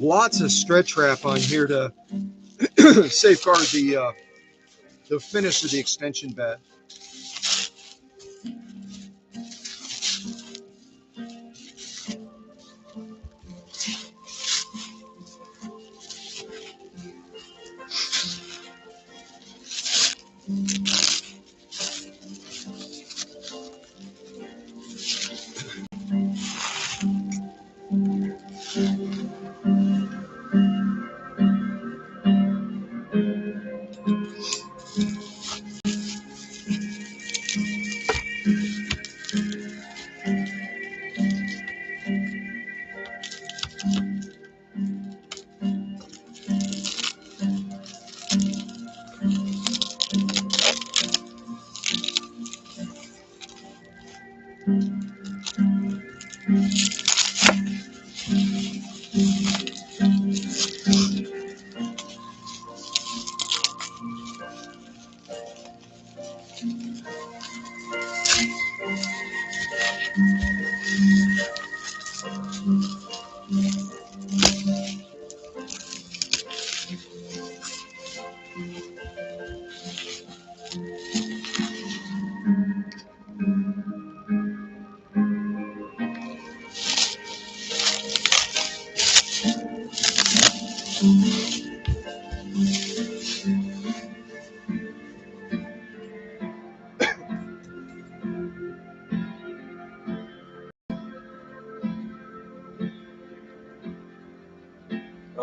S1: Lots of stretch wrap on here to safeguard the finish of the extension bed.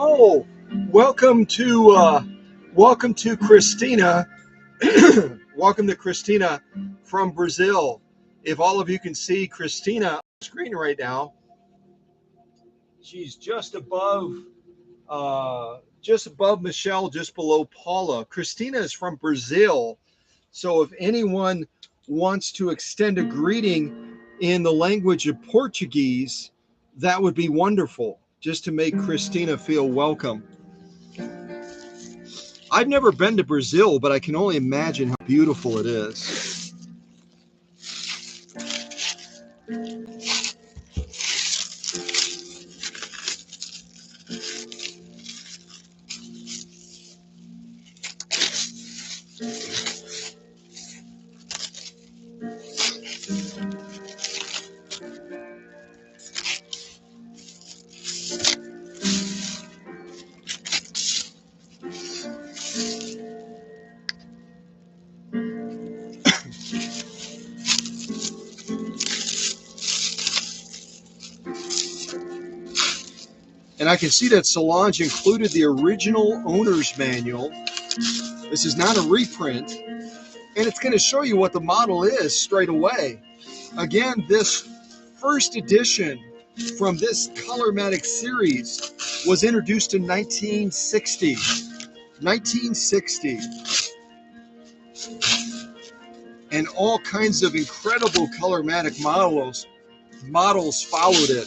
S1: Oh, welcome to Christina. Welcome to Christina from Brazil. If all of you can see Christina on the screen right now, she's just above Michelle, just below Paula. Christina is from Brazil. So if anyone wants to extend a greeting in the language of Portuguese, that would be wonderful, just to make Christina feel welcome. I've never been to Brazil, but I can only imagine how beautiful it is. And I can see that Solange included the original owner's manual. This is not a reprint, and it's going to show you what the model is straight away. Again, this first edition from this Colormatic series was introduced in 1960. 1960. And all kinds of incredible Colormatic models followed it.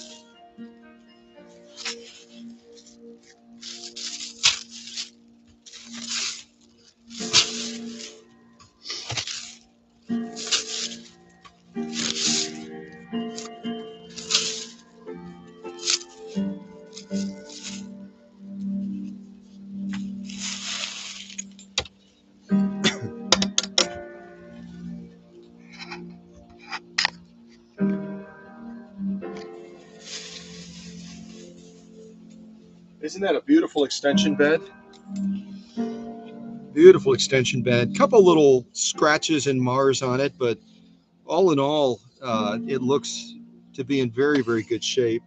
S1: Isn't that a beautiful extension bed? Beautiful extension bed. Couple little scratches and mars on it, but all in all, it looks to be in very, very good shape.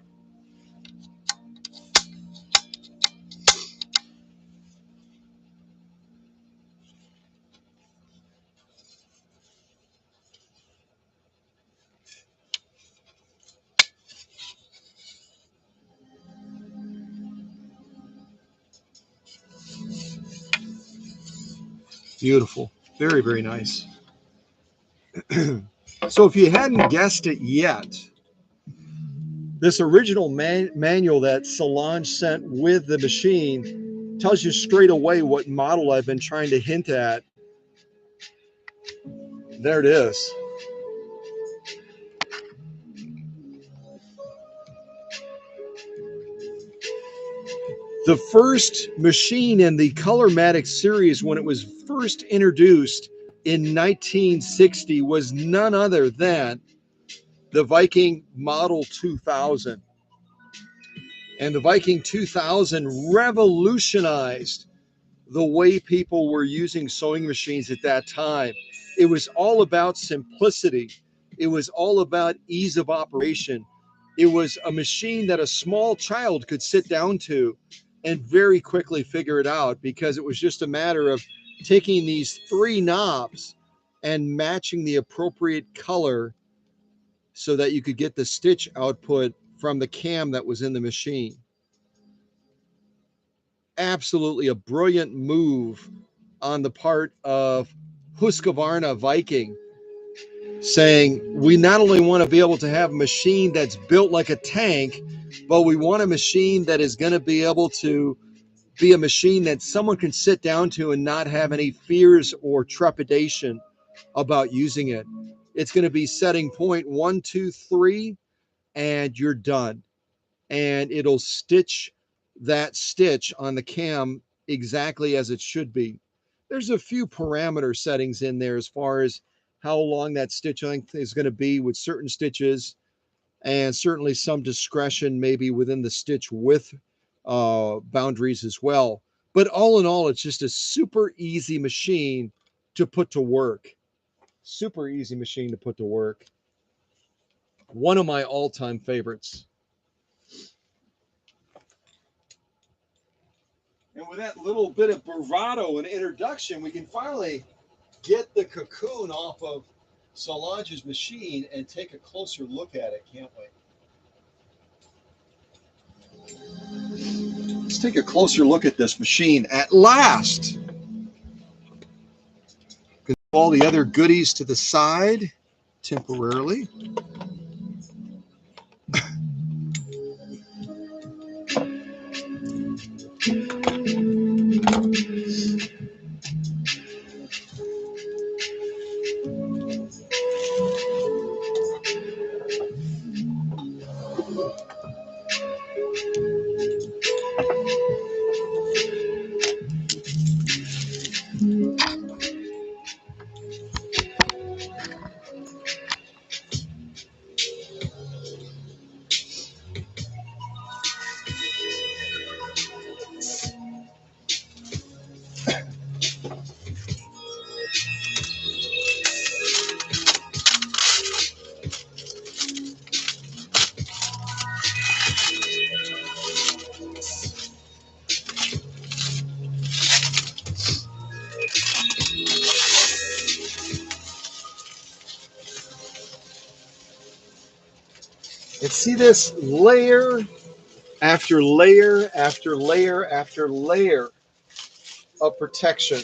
S1: Beautiful. Very, very nice. So if you hadn't guessed it yet, this original manual that Solange sent with the machine tells you straight away what model I've been trying to hint at. There it is. The first machine in the Colormatic series, when it was first introduced in 1960, was none other than the Viking Model 2000. And the Viking 2000 revolutionized the way people were using sewing machines at that time. It was all about simplicity. It was all about ease of operation. It was a machine that a small child could sit down to and very quickly figure it out, because it was just a matter of taking these three knobs and matching the appropriate color so that you could get the stitch output from the cam that was in the machine. Absolutely a brilliant move on the part of Husqvarna Viking, saying we not only want to be able to have a machine that's built like a tank, but we want a machine that is going to be able to be a machine that someone can sit down to and not have any fears or trepidation about using it. It's going to be setting point 1, 2, 3, and you're done. And it'll stitch that stitch on the cam exactly as it should be. There's a few parameter settings in there as far as how long that stitch length is going to be with certain stitches, and certainly some discretion maybe within the stitch width boundaries as well. But all in all, it's just a super easy machine to put to work. Super easy machine to put to work. One of my all-time favorites. And with that little bit of bravado and introduction, we can finally get the cocoon off of Solange's machine and take a closer look at it, can't we? Let's take a closer look at this machine at last. All the other goodies to the side temporarily. And see this layer after layer after layer after layer of protection.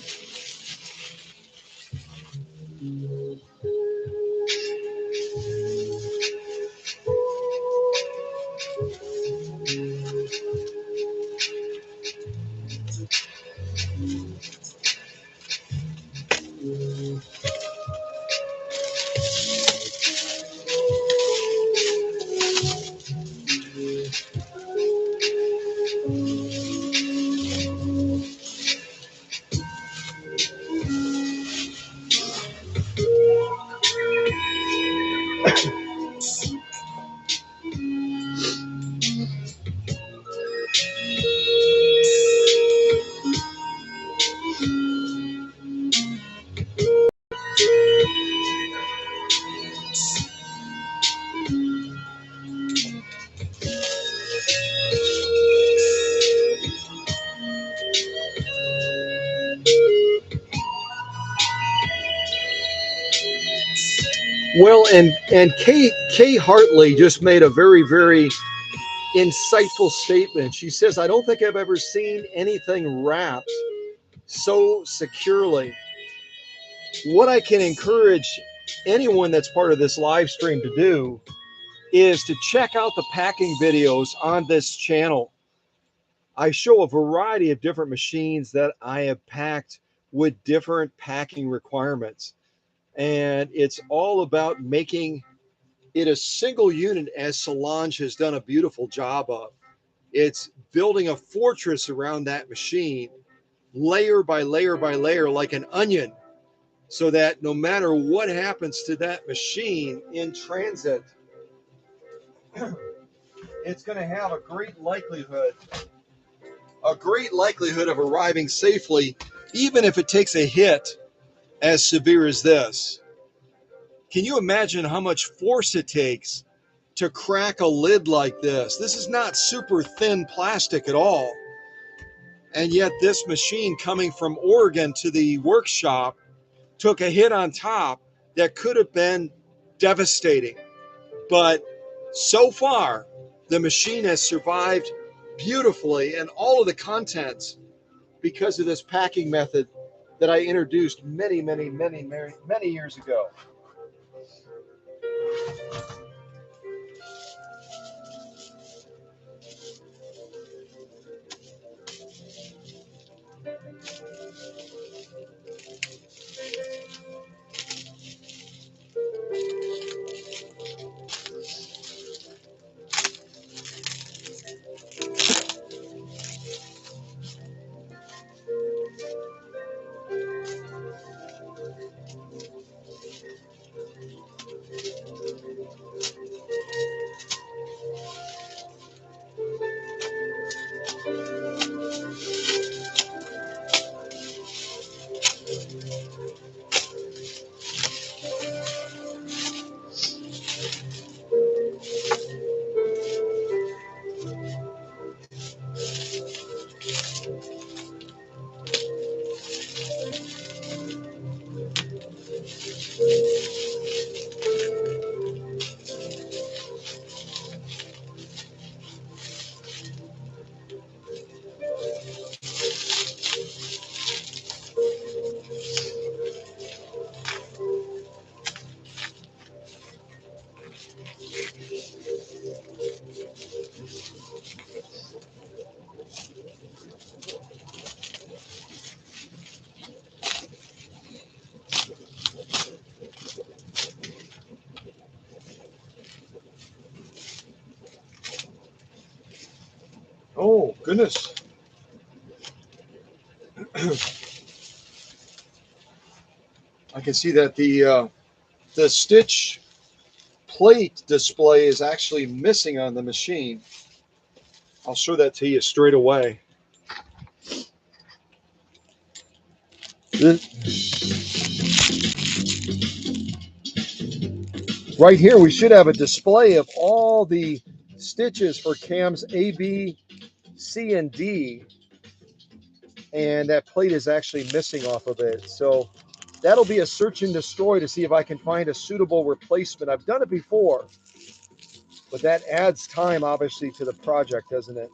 S1: Well, and Kay Hartley just made a very, very insightful statement. She says, I don't think I've ever seen anything wrapped so securely. What I can encourage anyone that's part of this live stream to do is to check out the packing videos on this channel. I show a variety of different machines that I have packed with different packing requirements. And it's all about making it a single unit, as Solange has done a beautiful job of. It's building a fortress around that machine, layer by layer by layer, like an onion, so that no matter what happens to that machine in transit, it's going to have a great likelihood of arriving safely, even if it takes a hit as severe as this. Can you imagine how much force it takes to crack a lid like this? This is not super thin plastic at all. And yet this machine coming from Oregon to the workshop took a hit on top that could have been devastating. But so far, the machine has survived beautifully, and all of the contents, because of this packing method that I introduced many years ago. Oh, goodness. I can see that the stitch plate display is actually missing on the machine. I'll show that to you straight away. Right here, we should have a display of all the stitches for cams A, B, C, and D, and that plate is actually missing off of it. So that'll be a search and destroy to see if I can find a suitable replacement. I've done it before, but that adds time, obviously, to the project, doesn't it?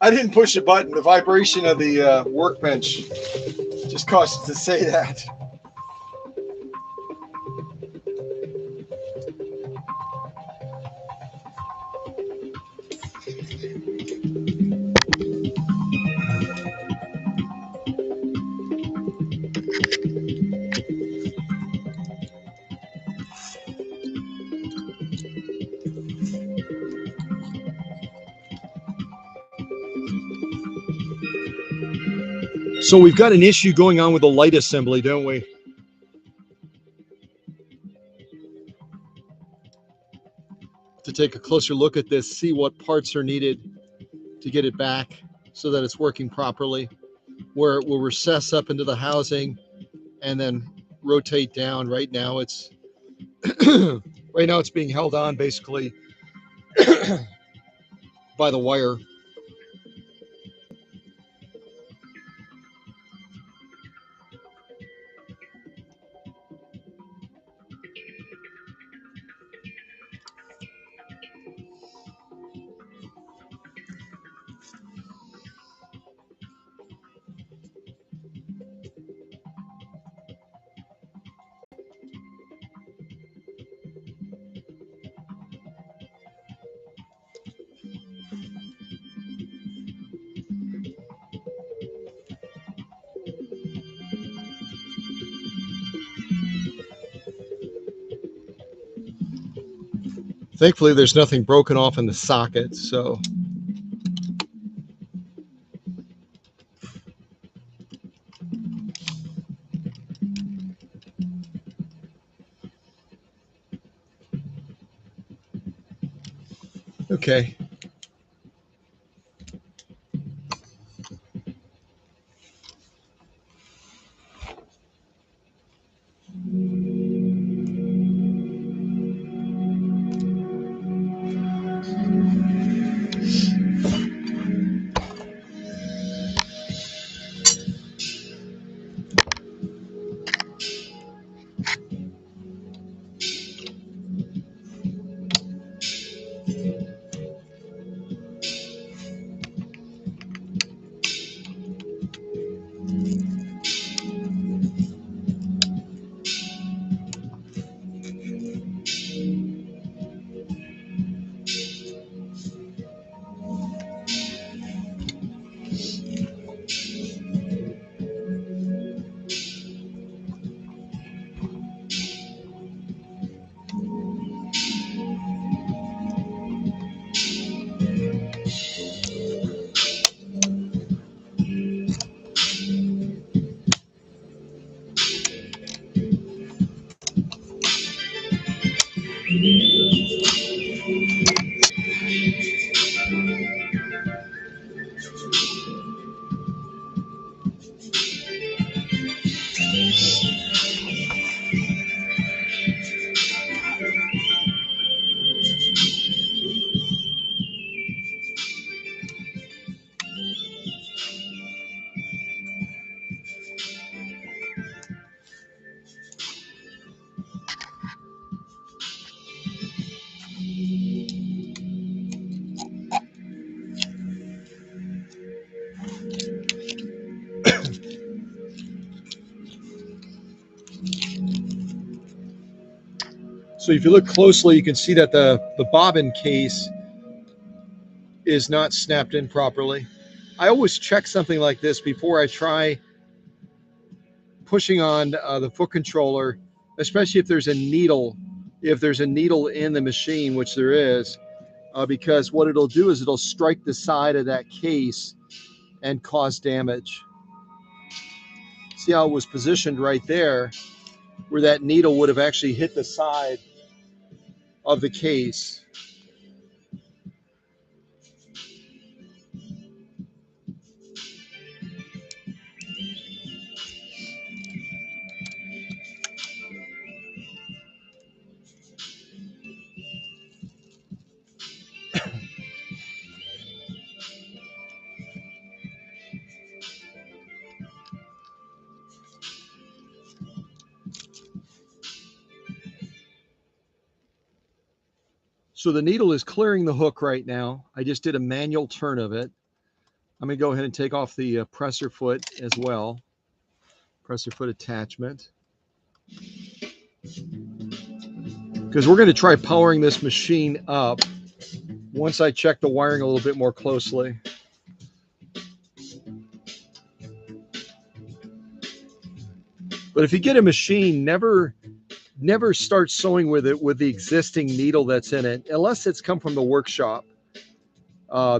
S1: I didn't push a button. The vibration of the workbench just caused it to say that. So we've got an issue going on with the light assembly, don't we? To take a closer look at this, see what parts are needed to get it back so that it's working properly, where it will recess up into the housing and then rotate down. Right now it's being held on basically by the wire. Thankfully, there's nothing broken off in the socket, so. Okay. So if you look closely, you can see that the bobbin case is not snapped in properly. I always check something like this before I try pushing on the foot controller, especially if there's a needle. If there's a needle in the machine, which there is, because what it'll do is it'll strike the side of that case and cause damage. See how it was positioned right there, where that needle would have actually hit the side of the case. So the needle is clearing the hook right now. I just did a manual turn of it. I'm going to go ahead and take off the presser foot as well. Presser foot attachment. Because we're going to try powering this machine up once I check the wiring a little bit more closely. But if you get a machine, never start sewing with it with the existing needle that's in it, unless it's come from the workshop,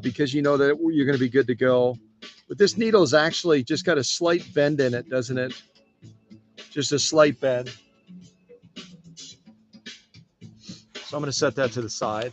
S1: because you know that you're going to be good to go. But this needle has actually just got a slight bend in it, doesn't it? Just a slight bend. So I'm going to set that to the side.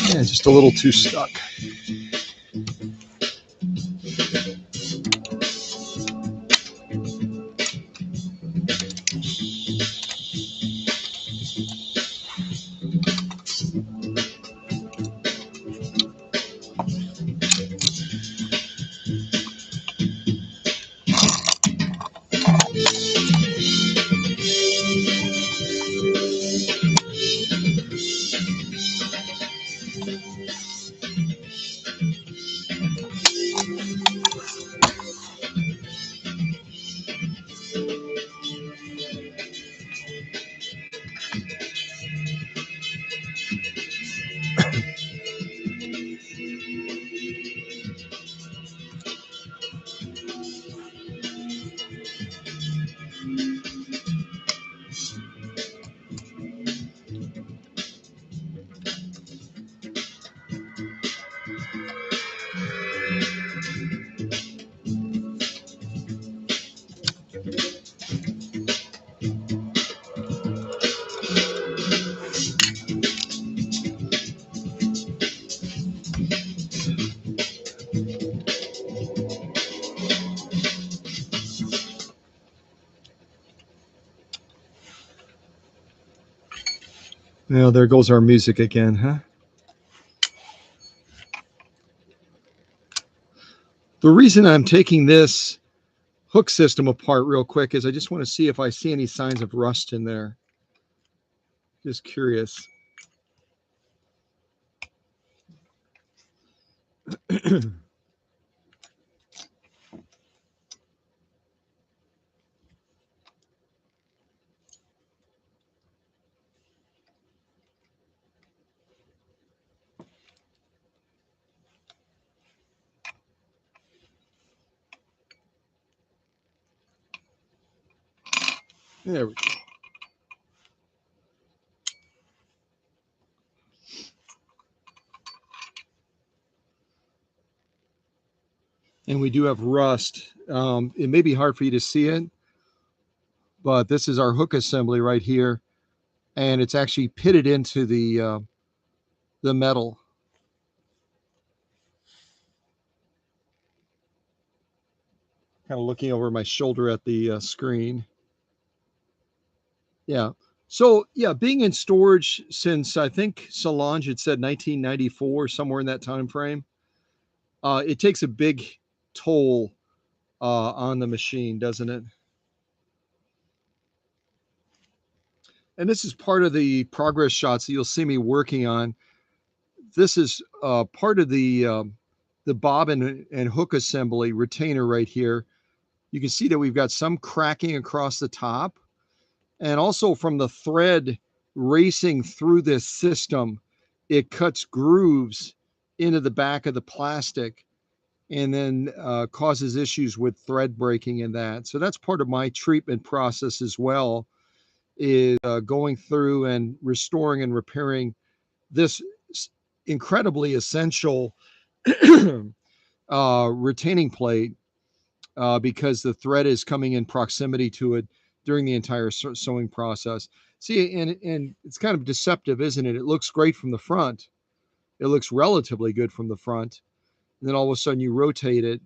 S1: Yeah, just a little too stuck. Well, there goes our music again, huh? The reason I'm taking this hook system apart real quick is I just want to see if I see any signs of rust in there. Just curious. There we go. And we do have rust. It may be hard for you to see it, but this is our hook assembly right here, and it's actually pitted into the metal. Kind of looking over my shoulder at the screen. Yeah. So yeah, being in storage since I think Solange had said 1994, somewhere in that time frame, it takes a big toll on the machine, doesn't it? And this is part of the progress shots that you'll see me working on. This is part of the bobbin and hook assembly retainer right here. You can see that we've got some cracking across the top, and also from the thread racing through this system, it cuts grooves into the back of the plastic and then causes issues with thread breaking in that. So that's part of my treatment process as well, is going through and restoring and repairing this incredibly essential retaining plate because the thread is coming in proximity to it during the entire sewing process. See, and it's kind of deceptive, isn't it? It looks great from the front. It looks relatively good from the front. And then all of a sudden you rotate it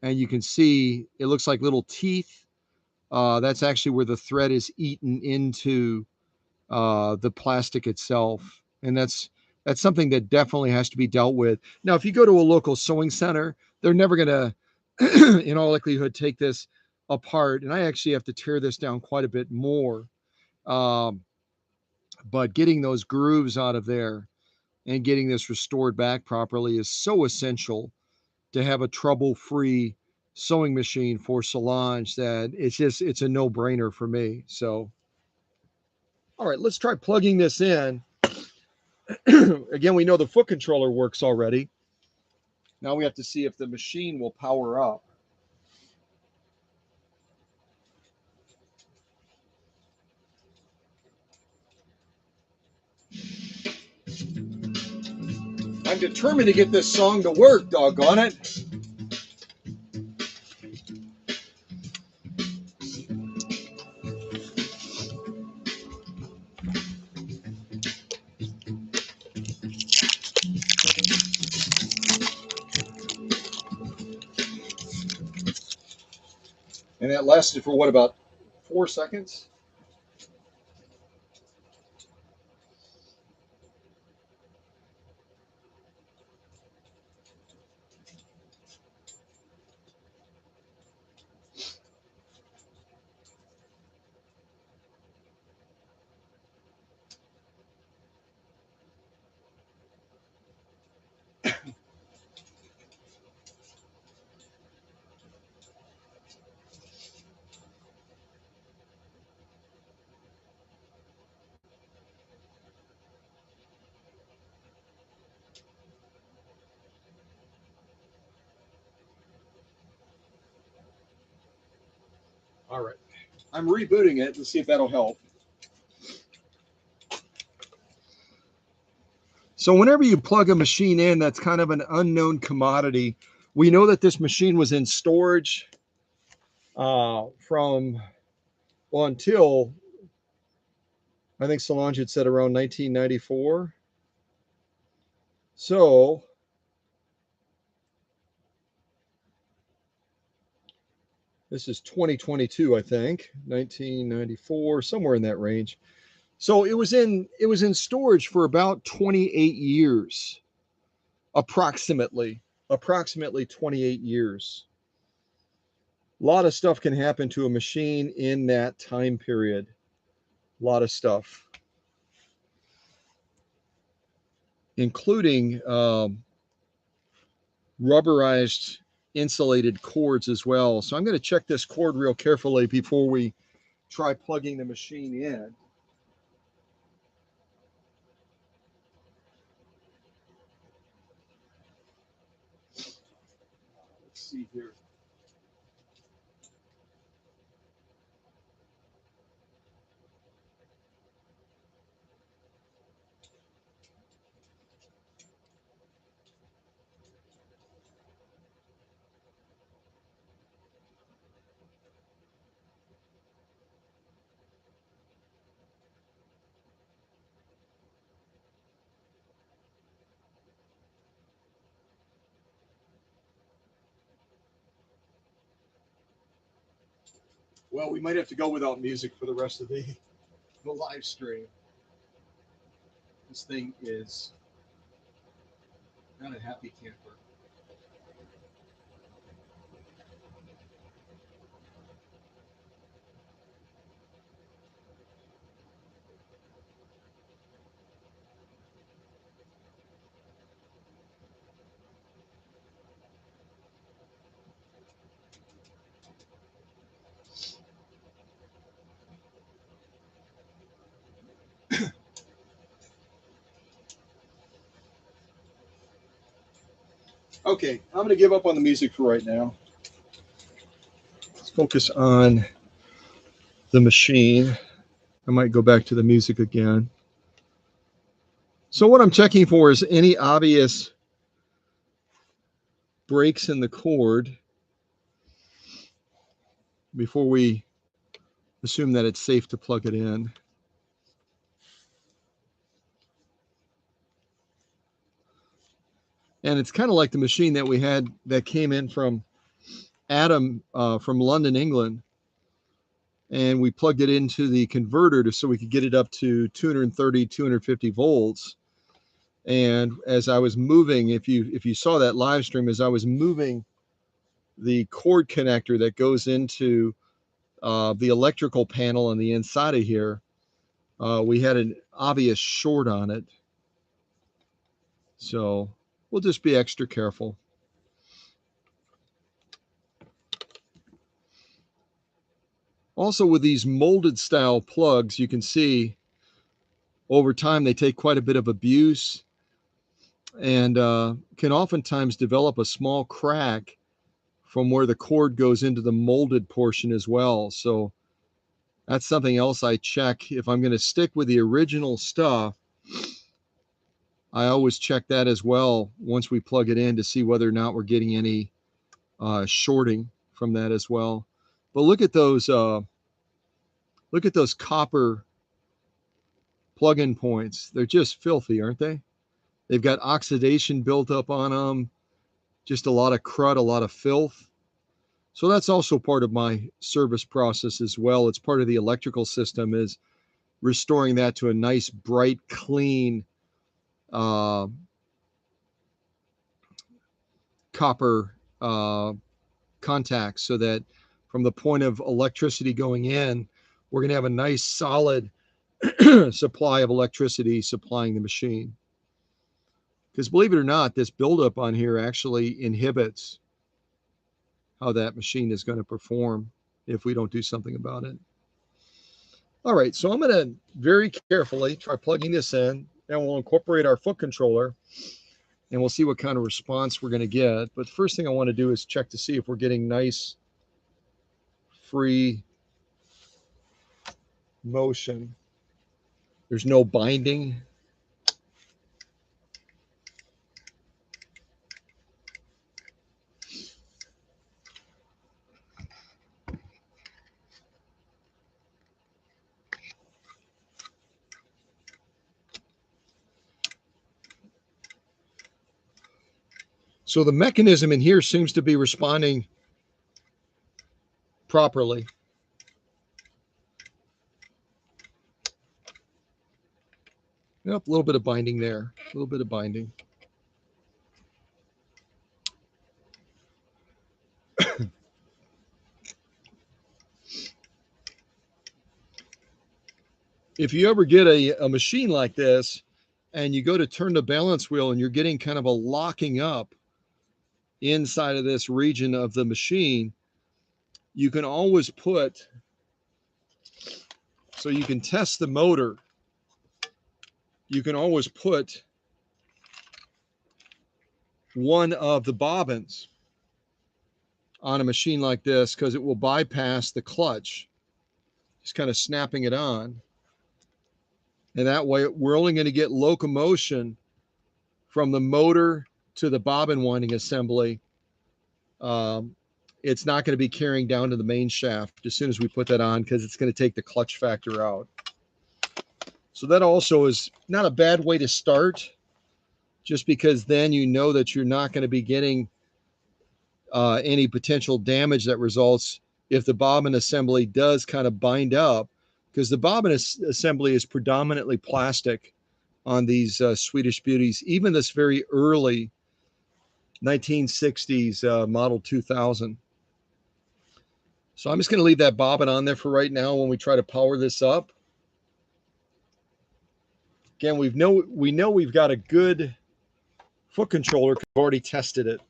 S1: and you can see it looks like little teeth. That's actually where the thread is eaten into the plastic itself. And that's something that definitely has to be dealt with. Now, if you go to a local sewing center, they're never going to, in all likelihood, take this apart. And I actually have to tear this down quite a bit more. Um, but getting those grooves out of there and getting this restored back properly is so essential to have a trouble-free sewing machine for Solange that it's a no-brainer for me. So, all right, let's try plugging this in. Again, we know the foot controller works already. Now we have to see if the machine will power up. I'm determined to get this song to work, doggone it. And that lasted for what, about 4 seconds? All right. I'm rebooting it to see if that'll help. So whenever you plug a machine in, that's kind of an unknown commodity. We know that this machine was in storage from, well, until I think Solange had said around 1994. So this is 2022, I think, 1994, somewhere in that range. So it was in storage for about 28 years, approximately 28 years. A lot of stuff can happen to a machine in that time period. A lot of stuff, including rubberized insulated cords as well. So I'm going to check this cord real carefully before we try plugging the machine in. Let's see here. Well, we might have to go without music for the rest of the live stream. This thing is not a happy camper. Okay, I'm going to give up on the music for right now. Let's focus on the machine. I might go back to the music again. So what I'm checking for is any obvious breaks in the cord before we assume that it's safe to plug it in. And it's kind of like the machine that we had that came in from Adam from London, England. And we plugged it into the converter so we could get it up to 230, 250 volts. And as I was moving, if you saw that live stream, as I was moving the cord connector that goes into the electrical panel on the inside of here, we had an obvious short on it. So we'll just be extra careful. Also, with these molded style plugs, you can see over time they take quite a bit of abuse and can oftentimes develop a small crack from where the cord goes into the molded portion as well. So that's something else I check. If I'm going to stick with the original stuff, I always check that as well once we plug it in to see whether or not we're getting any shorting from that as well. But look at those copper plug-in points. They're just filthy, aren't they? They've got oxidation built up on them, just a lot of crud, a lot of filth. So that's also part of my service process as well. It's part of the electrical system, is restoring that to a nice, bright, clean copper contact, so that from the point of electricity going in, we're going to have a nice, solid supply of electricity supplying the machine. Because believe it or not, this buildup on here actually inhibits how that machine is going to perform if we don't do something about it. All right, so I'm going to very carefully try plugging this in, and we'll incorporate our foot controller, and we'll see what kind of response we're going to get. But the first thing I want to do is check to see if we're getting nice, free motion. There's no binding. So the mechanism in here seems to be responding properly. Yep, a little bit of binding there, a little bit of binding. If you ever get a machine like this and you go to turn the balance wheel and you're getting kind of a locking up inside of this region of the machine, you can always put, so you can test the motor, you can always put one of the bobbins on a machine like this, because it will bypass the clutch, just kind of snapping it on. And that way we're only going to get locomotion from the motor to the bobbin winding assembly. It's not going to be carrying down to the main shaft as soon as we put that on, because it's going to take the clutch factor out. So that also is not a bad way to start, just because then you know that you're not going to be getting any potential damage that results if the bobbin assembly does kind of bind up, because the bobbin assembly is predominantly plastic on these Swedish Beauties, even this very early 1960s model 2000. So I'm just going to leave that bobbin on there for right now when we try to power this up. Again, we know we've got a good foot controller because we've already tested it.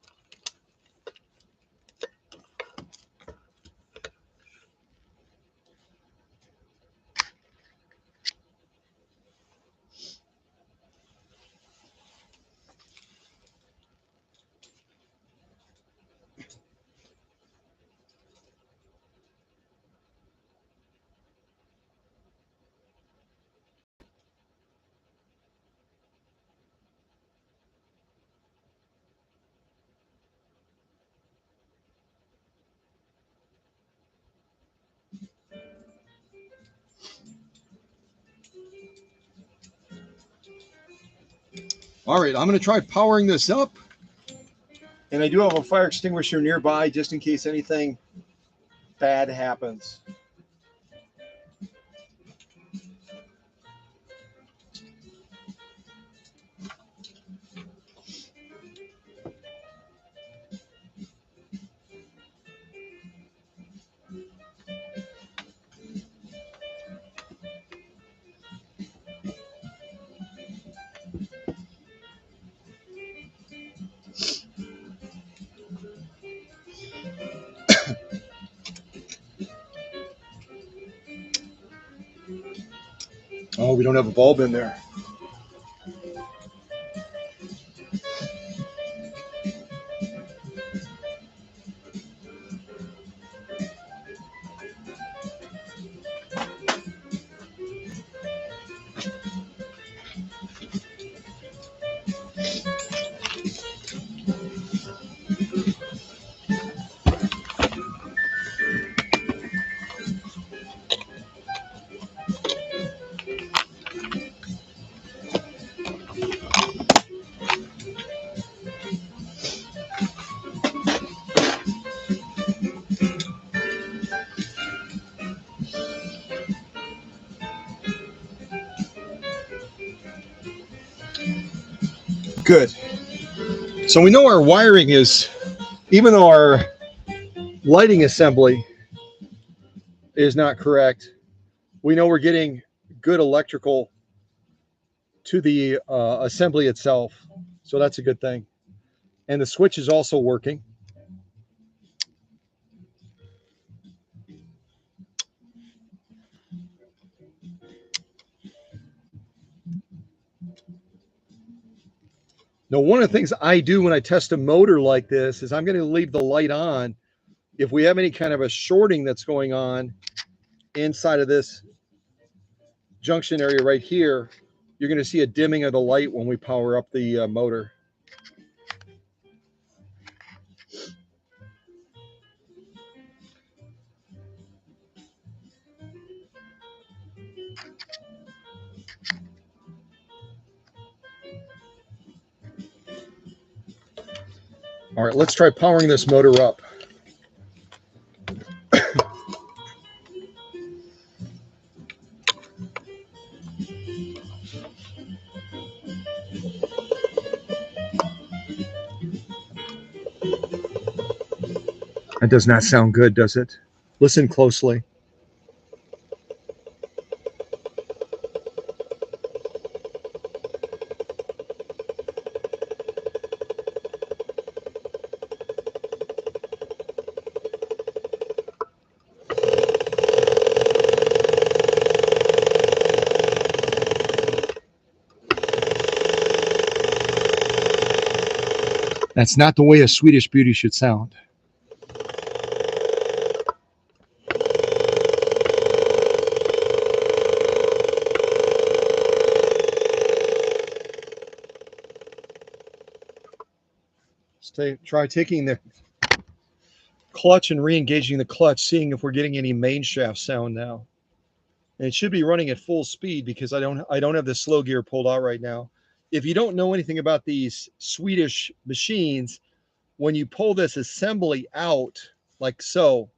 S1: All right, I'm going to try powering this up. And I do have a fire extinguisher nearby just in case anything bad happens. Oh, we don't have a bulb in there. Good. So we know our wiring is, even though our lighting assembly is not correct, we know we're getting good electrical to the assembly itself. So that's a good thing. And the switch is also working. Now, one of the things I do when I test a motor like this is I'm going to leave the light on. If we have any kind of a shorting that's going on inside of this junction area right here, you're going to see a dimming of the light when we power up the motor. All right, let's try powering this motor up. That does not sound good, does it? Listen closely. That's not the way a Swedish Beauty should sound. Try taking the clutch and re-engaging the clutch, seeing if we're getting any main shaft sound now. And it should be running at full speed because I don't have the slow gear pulled out right now. If you don't know anything about these Swedish machines, when you pull this assembly out like so,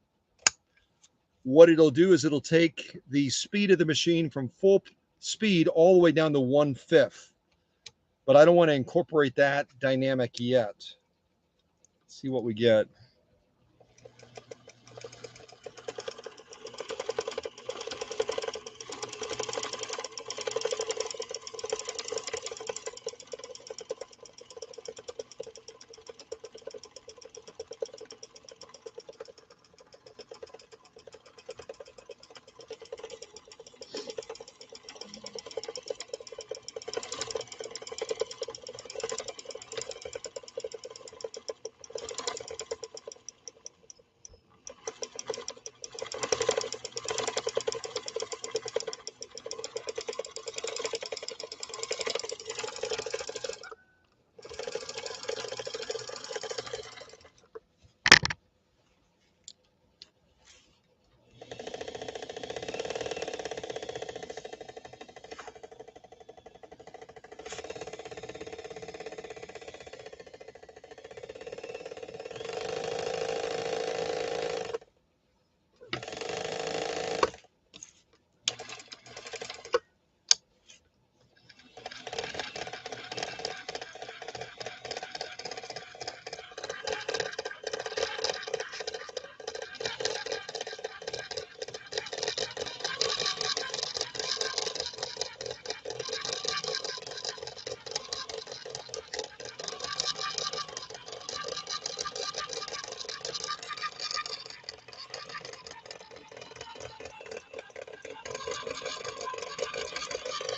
S1: what it'll do is it'll take the speed of the machine from full speed all the way down to 1/5. But I don't want to incorporate that dynamic yet. Let's see what we get.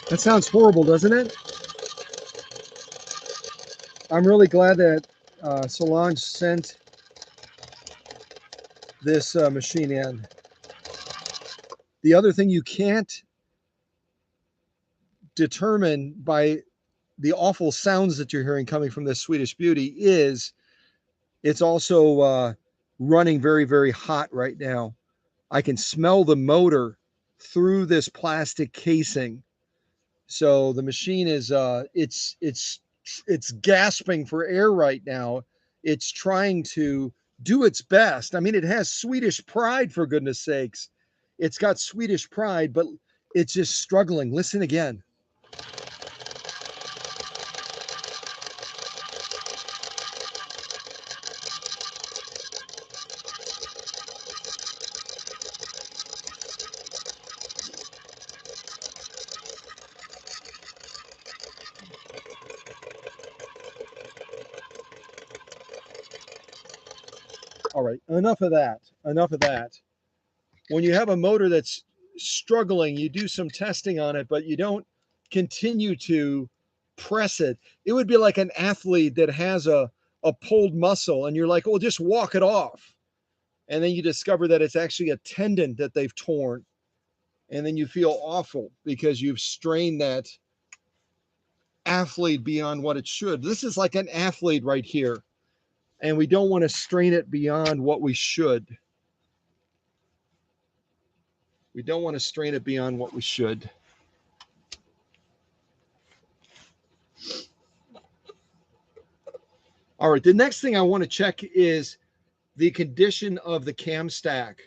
S1: That sounds horrible, doesn't it? I'm really glad that Solange sent this machine in. The other thing you can't determine by the awful sounds that you're hearing coming from this Swedish Beauty is it's also running very, very hot right now. I can smell the motor through this plastic casing. So the machine is it's gasping for air right now. It's trying to do its best. I mean, it has Swedish pride, for goodness sakes. It's got Swedish pride, but it's just struggling. Listen again. All right, enough of that. Enough of that. When you have a motor that's struggling, you do some testing on it, but you don't continue to press it. It would be like an athlete that has a pulled muscle, and you're like, oh, just walk it off. And then you discover that it's actually a tendon that they've torn. And then you feel awful because you've strained that athlete beyond what it should. This is like an athlete right here. And we don't want to strain it beyond what we should. We don't want to strain it beyond what we should. All right, the next thing I want to check is the condition of the cam stack.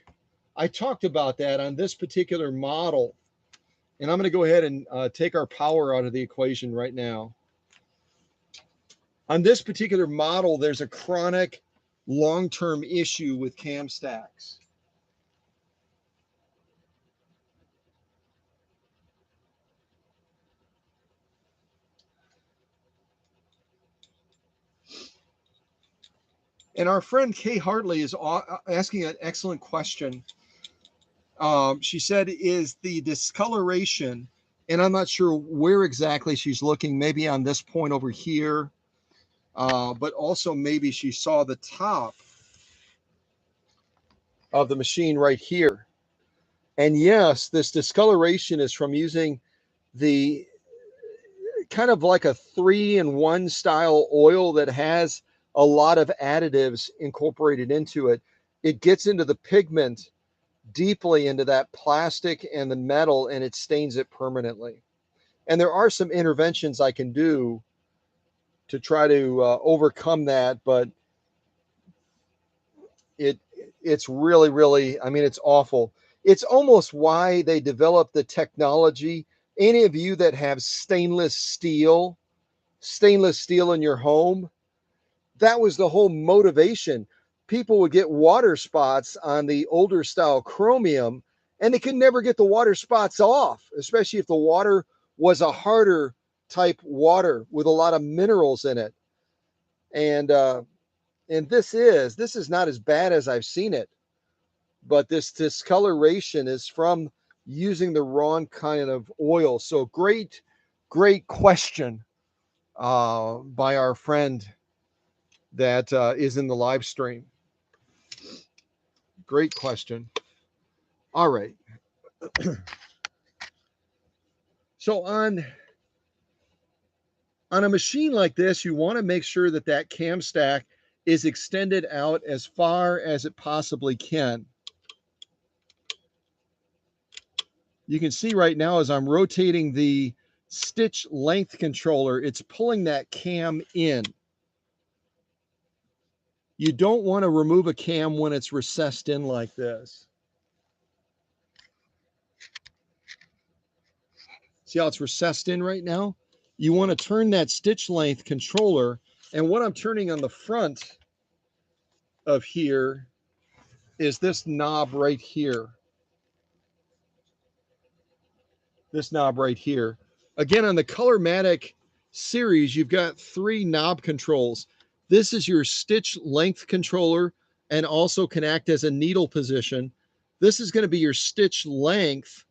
S1: I talked about that on this particular model, and I'm going to go ahead and take our power out of the equation right now. On this particular model, there's a chronic long-term issue with cam stacks. And our friend Kay Hartley is asking an excellent question. She said, is the discoloration, and I'm not sure where exactly she's looking, maybe on this point over here, but also maybe she saw the top of the machine right here. And yes, this discoloration is from using the kind of like a 3-in-1 style oil that has a lot of additives incorporated into it. It gets into the pigment deeply into that plastic and the metal, and it stains it permanently. And there are some interventions I can do to try to overcome that, but it's really, really, I mean, it's awful. It's almost why they developed the technology. Any of you that have stainless steel in your home, that was the whole motivation. People would get water spots on the older style chromium, and they could never get the water spots off, especially if the water was a harder type water with a lot of minerals in it. And this is not as bad as I've seen it, but this discoloration is from using the wrong kind of oil. So great question by our friend that is in the live stream. Great question. All right. So on a machine like this, you want to make sure that that cam stack is extended out as far as it possibly can. You can see right now as I'm rotating the stitch length controller, it's pulling that cam in. You don't want to remove a cam when it's recessed in like this. See how it's recessed in right now? You want to turn that stitch length controller, and what I'm turning on the front of here is this knob right here. This knob right here. Again, on the Colormatic series, you've got 3 knob controls. This is your stitch length controller and also can act as a needle position. This is going to be your stitch length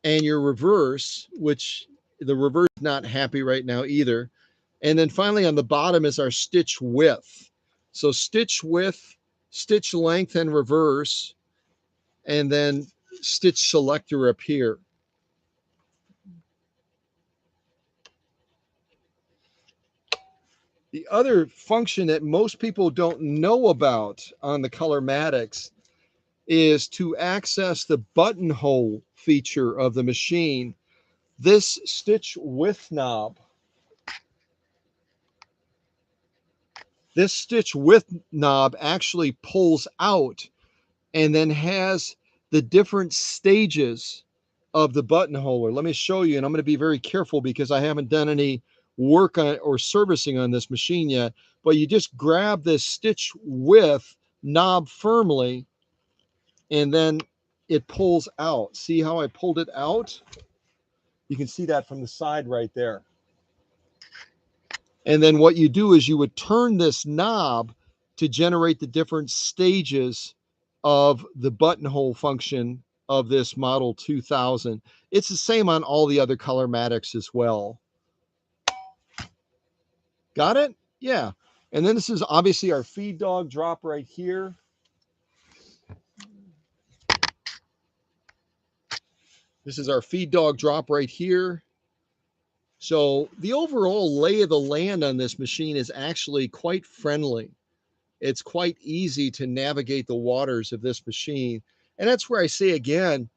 S1: and your reverse, which the reverse is not happy right now either. And then finally on the bottom is our stitch width. So stitch width, stitch length and reverse, and then stitch selector up here. The other function that most people don't know about on the Colormatics is to access the buttonhole feature of the machine. This stitch width knob, actually pulls out and then has the different stages of the buttonholer. Let me show you, and I'm going to be very careful because I haven't done any work on or servicing on this machine yet, but you just grab this stitch width knob firmly and then it pulls out. See how I pulled it out? You can see that from the side right there. And then what you do is you would turn this knob to generate the different stages of the buttonhole function of this model 2000. It's the same on all the other Colormatics as well. Got it? Yeah. And then this is obviously our feed dog drop right here. This is our feed dog drop right here. So the overall lay of the land on this machine is actually quite friendly. It's quite easy to navigate the waters of this machine. And that's where I say again,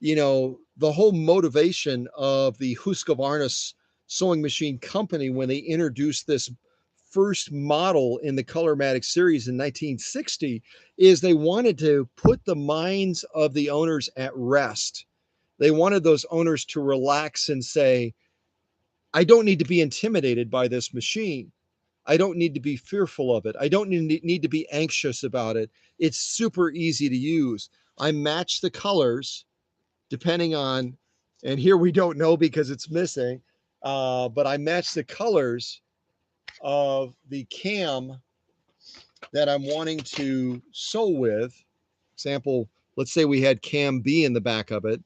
S1: you know, the whole motivation of the Husqvarna sewing machine company when they introduced this first model in the Colormatic series in 1960 is they wanted to put the minds of the owners at rest. They wanted those owners to relax and say, I don't need to be intimidated by this machine. I don't need to be fearful of it. I don't need to be anxious about it. It's super easy to use. I match the colors depending on, and here we don't know because it's missing, but I match the colors of the cam that I'm wanting to sew with. Example, let's say we had cam B in the back of it.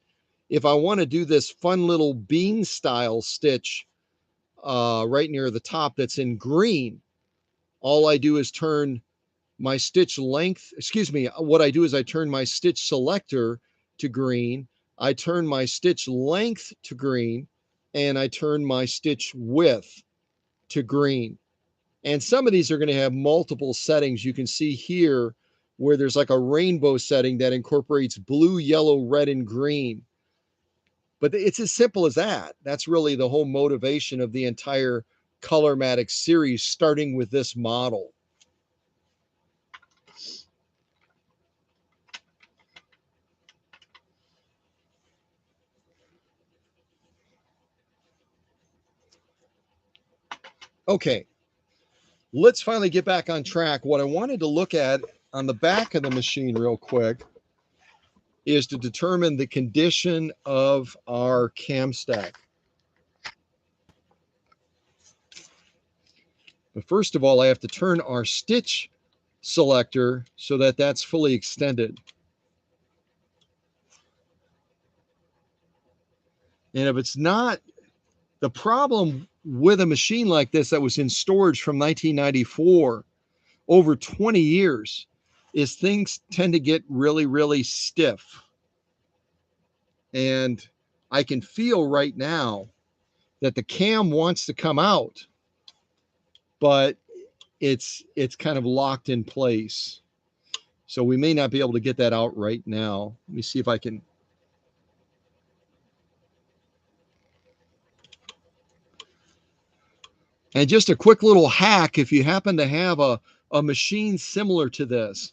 S1: If I want to do this fun little bean style stitch right near the top that's in green, all I do is turn my stitch length, what I do is I turn my stitch selector to green, I turn my stitch length to green, and I turn my stitch width to green. And some of these are going to have multiple settings. You can see here where there's like a rainbow setting that incorporates blue, yellow, red, and green. But it's as simple as that. That's really the whole motivation of the entire Colormatic series, starting with this model. Okay, let's finally get back on track. What I wanted to look at on the back of the machine real quick is to determine the condition of our cam stack. But first of all, I have to turn our stitch selector so that that's fully extended. And if it's not, the problem with a machine like this that was in storage from 1994, over 20 years, is things tend to get really, really stiff. And I can feel right now that the cam wants to come out, but it's kind of locked in place. So we may not be able to get that out right now. Let me see if I can. And just a quick little hack, if you happen to have a machine similar to this,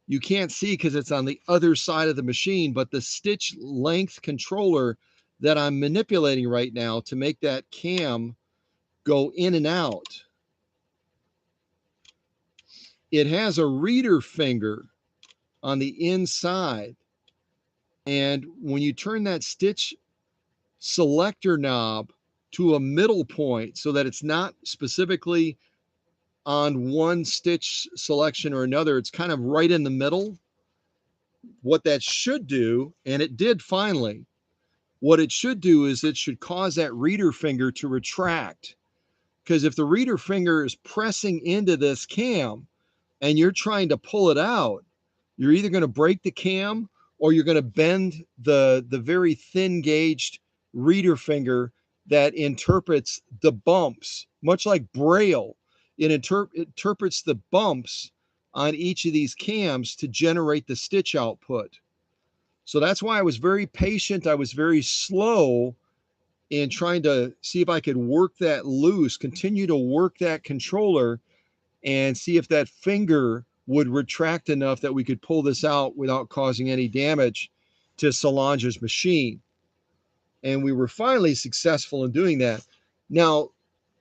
S1: you can't see because it's on the other side of the machine, but the stitch length controller that I'm manipulating right now to make that cam go in and out, it has a reader finger on the inside. And when you turn that stitch selector knob to a middle point so that it's not specifically on one stitch selection or another, it's kind of right in the middle. What that should do, and it did finally, what it should do is it should cause that reader finger to retract. Because if the reader finger is pressing into this cam and you're trying to pull it out, you're either going to break the cam or you're going to bend the very thin gauged reader finger that interprets the bumps, much like Braille. It interprets the bumps on each of these cams to generate the stitch output. So that's why I was very patient. I was very slow in trying to see if I could work that loose, continue to work that controller, and see if that finger would retract enough that we could pull this out without causing any damage to Solange's machine. And we were finally successful in doing that. Now,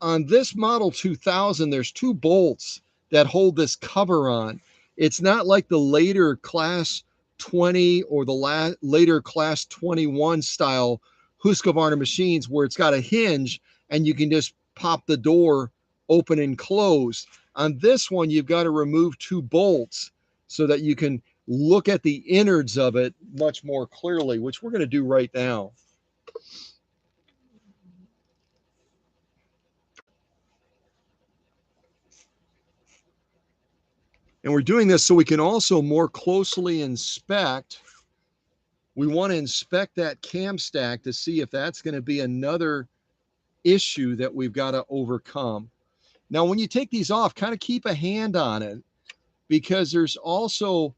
S1: on this Model 2000, there's two bolts that hold this cover on. It's not like the later Class 20 or the later Class 21 style Husqvarna machines where it's got a hinge and you can just pop the door open and close. On this one, you've got to remove two bolts so that you can look at the innards of it much more clearly, which we're going to do right now. And we're doing this so we can also more closely inspect. We want to inspect that cam stack to see if that's going to be another issue that we've got to overcome. Now, when you take these off, kind of keep a hand on it because there's also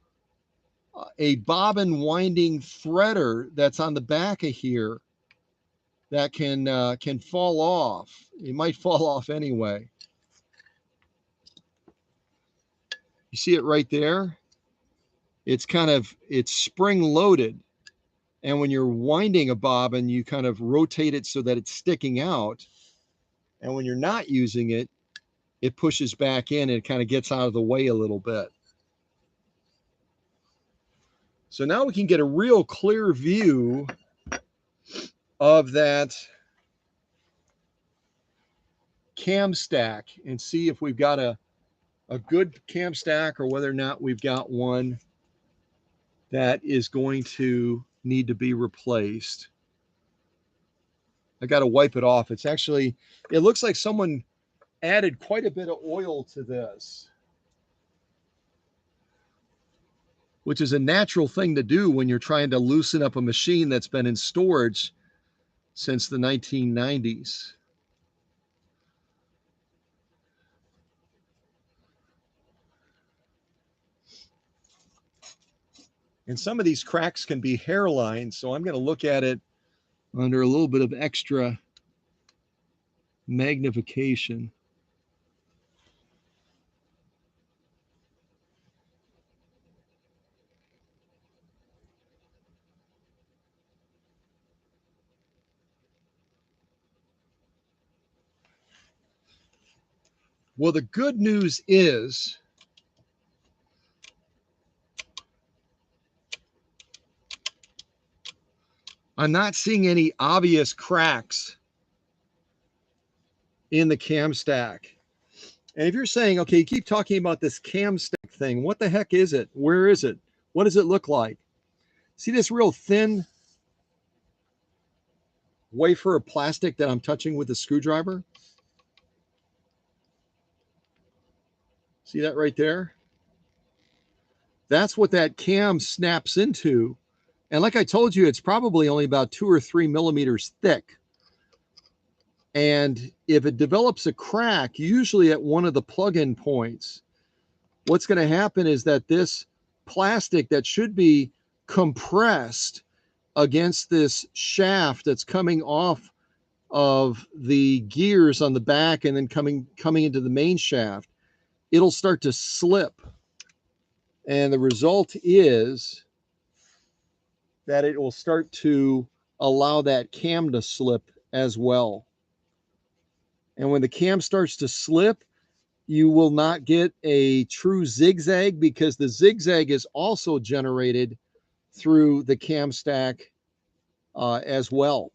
S1: a bobbin winding threader that's on the back of here that can fall off. It might fall off anyway. You see it right there? It's spring loaded. And when you're winding a bobbin, you kind of rotate it so that it's sticking out. And when you're not using it, it pushes back in and it kind of gets out of the way a little bit. So now we can get a real clear view of that cam stack and see if we've got a good cam stack or whether or not we've got one that is going to need to be replaced. I got to wipe it off. It looks like someone added quite a bit of oil to this, which is a natural thing to do when you're trying to loosen up a machine that's been in storage since the 1990s. And some of these cracks can be hairlines, so I'm going to look at it under a little bit of extra magnification. Well, the good news is I'm not seeing any obvious cracks in the cam stack. And if you're saying, okay, you keep talking about this cam stack thing, what the heck is it? Where is it? What does it look like? See this real thin wafer of plastic that I'm touching with a screwdriver? See that right there? That's what that cam snaps into. And like I told you, it's probably only about 2 or 3 millimeters thick. And if it develops a crack, usually at one of the plug-in points, what's going to happen is that this plastic that should be compressed against this shaft that's coming off of the gears on the back and then coming into the main shaft, it'll start to slip. And the result is that it will start to allow that cam to slip as well. And when the cam starts to slip, you will not get a true zigzag, because the zigzag is also generated through the cam stack as well.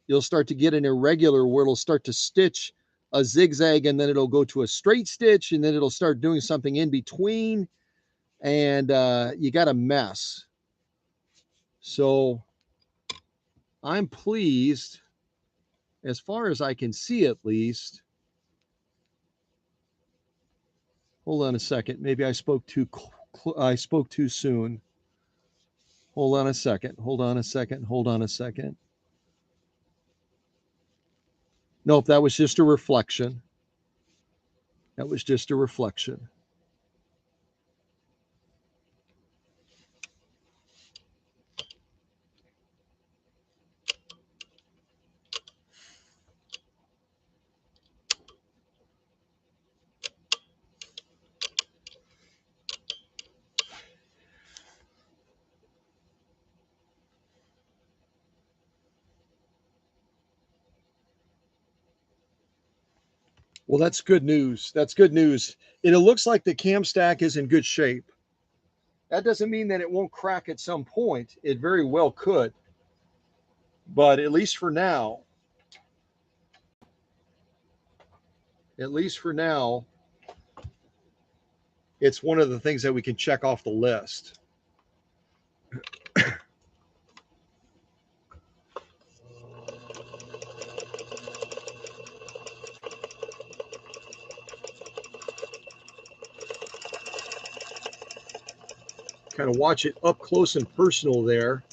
S1: You'll start to get an irregular where it'll start to stitch a zigzag, and then it'll go to a straight stitch, and then it'll start doing something in between, and you got a mess. So I'm pleased, as far as I can see at least. Hold on a second. Maybe I spoke too soon. Hold on a second. Hold on a second. Hold on a second. Nope, that was just a reflection. That was just a reflection. Well, that's good news. That's good news. It looks like the cam stack is in good shape. That doesn't mean that it won't crack at some point. It very well could. But at least for now, it's one of the things that we can check off the list. Kind of watch it up close and personal there.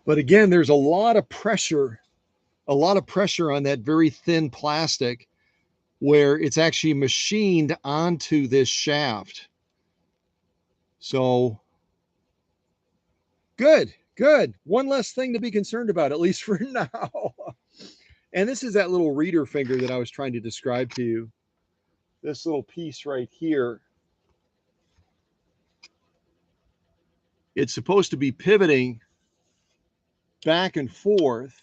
S1: But again, there's a lot of pressure on that very thin plastic where it's actually machined onto this shaft. So good. One less thing to be concerned about, at least for now. And this is that little reader finger that I was trying to describe to you. This little piece right here. It's supposed to be pivoting back and forth.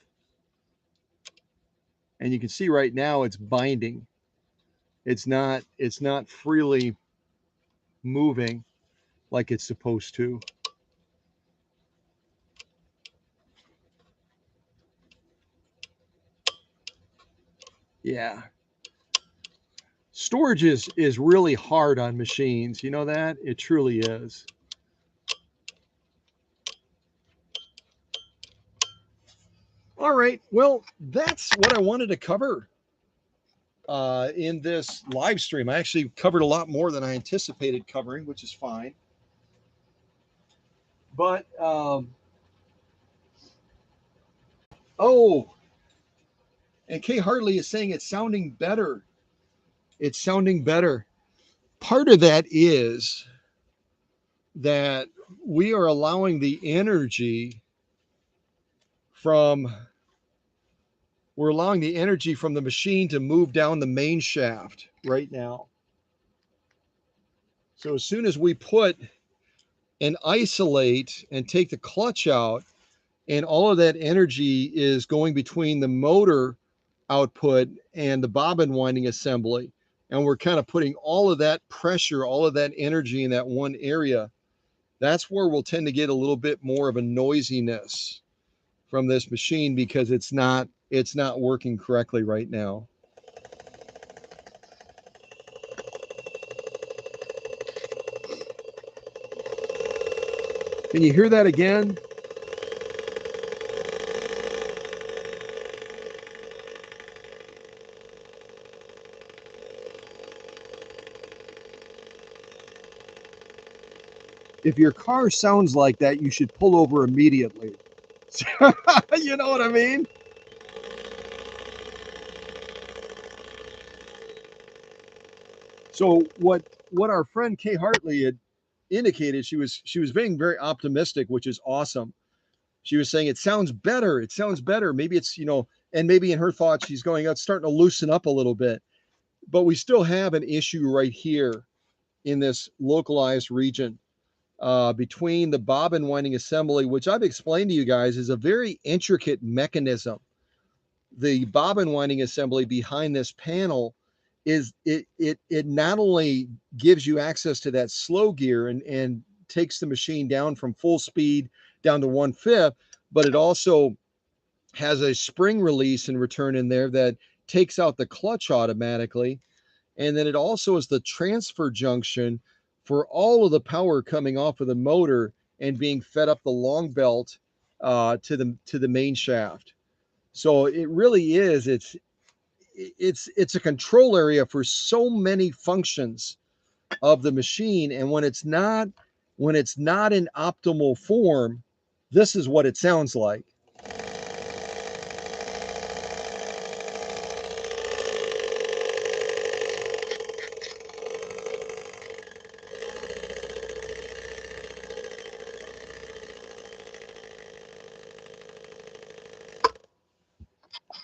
S1: And you can see right now it's binding. It's not freely moving like it's supposed to. Yeah. Storage is really hard on machines. You know that? It truly is. All right. Well, that's what I wanted to cover in this live stream. I actually covered a lot more than I anticipated covering, which is fine. But, oh, And Kay Hartley is saying it's sounding better. It's sounding better. Part of that is that we are allowing the energy from we're allowing the energy from the machine to move down the main shaft right now. So as soon as we put and isolate and take the clutch out, and all of that energy is going between the motor output and the bobbin winding assembly, and we're kind of putting all of that pressure, all of that energy in that one area, that's where we'll tend to get a little bit more of a noisiness from this machine because it's not working correctly right now. Can you hear that again? If your car sounds like that, you should pull over immediately. You know what I mean? So what our friend Kay Hartley had indicated, she was being very optimistic, which is awesome. She was saying it sounds better. It sounds better. Maybe it's, and maybe in her thoughts she's going, it's starting to loosen up a little bit. But we still have an issue right here in this localized region between the bobbin winding assembly, which I've explained to you guys is a very intricate mechanism. The bobbin winding assembly behind this panel is it not only gives you access to that slow gear and takes the machine down from full speed down to 1/5, but it also has a spring release and return in there that takes out the clutch automatically. And then it also is the transfer junction for all of the power coming off of the motor and being fed up the long belt to the main shaft. So it really is. It's a control area for so many functions of the machine. And when it's not in optimal form, this is what it sounds like.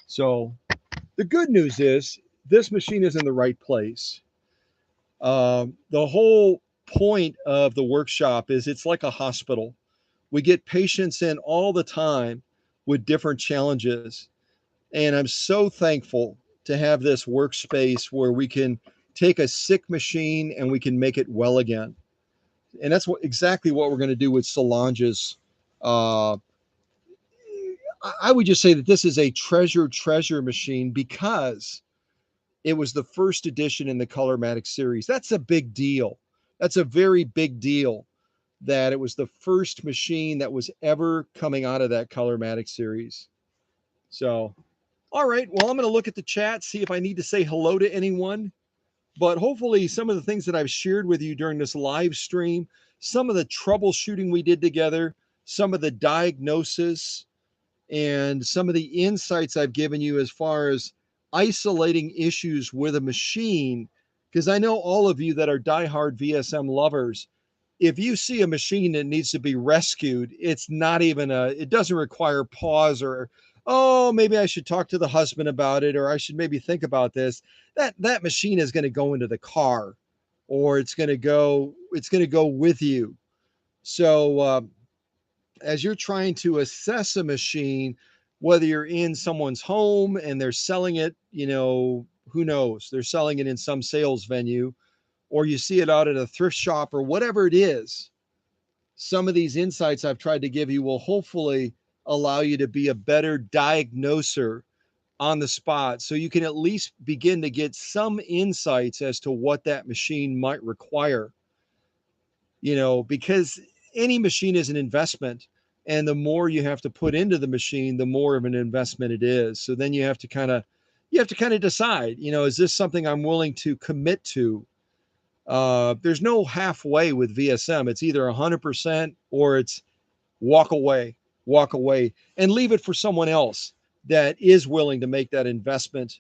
S1: So the good news is this machine is in the right place. The whole point of the workshop is it's like a hospital. We get patients in all the time with different challenges. And I'm so thankful to have this workspace where we can take a sick machine and we can make it well again. And that's exactly what we're going to do with Solange's. Uh, I would just say that this is a treasure machine because it was the first edition in the Colormatic series. That's a big deal. That's a very big deal that it was the first machine that was ever coming out of that Colormatic series. So, all right. Well, I'm going to look at the chat, see if I need to say hello to anyone. But hopefully, some of the things that I've shared with you during this live stream, some of the troubleshooting we did together, some of the diagnosis, and some of the insights I've given you as far as isolating issues with a machine, because I know all of you that are diehard VSM lovers, if you see a machine that needs to be rescued, it doesn't require pause or, oh, maybe I should talk to the husband about it, or I should maybe think about this. That machine is going to go into the car, or it's going to go with you. So as you're trying to assess a machine, whether you're in someone's home and they're selling it, who knows, they're selling it in some sales venue, or you see it out at a thrift shop or whatever it is, some of these insights I've tried to give you will hopefully allow you to be a better diagnoser on the spot, so you can at least begin to get some insights as to what that machine might require. Because any machine is an investment, and the more you have to put into the machine, the more of an investment it is. So then you have to kind of decide, is this something I'm willing to commit to? There's no halfway with VSM. It's either 100% or it's walk away and leave it for someone else. that is willing to make that investment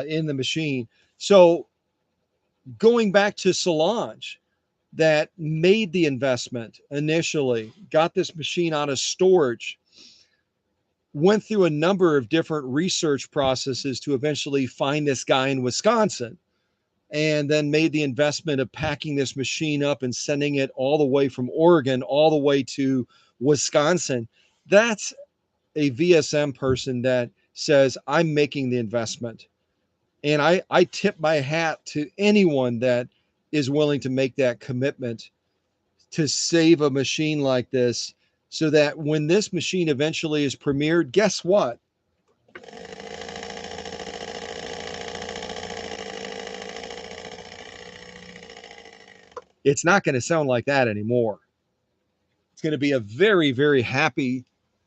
S1: in the machine. So going back to Solange, that made the investment initially, got this machine out of storage, went through a number of different research processes to eventually find this guy in Wisconsin, and then made the investment of packing this machine up and sending it all the way from Oregon all the way to Wisconsin. That's a VSM person that says, I'm making the investment. And I tip my hat to anyone that is willing to make that commitment to save a machine like this, so that when this machine eventually is premiered, guess what? It's not going to sound like that anymore. It's going to be a very, very happy,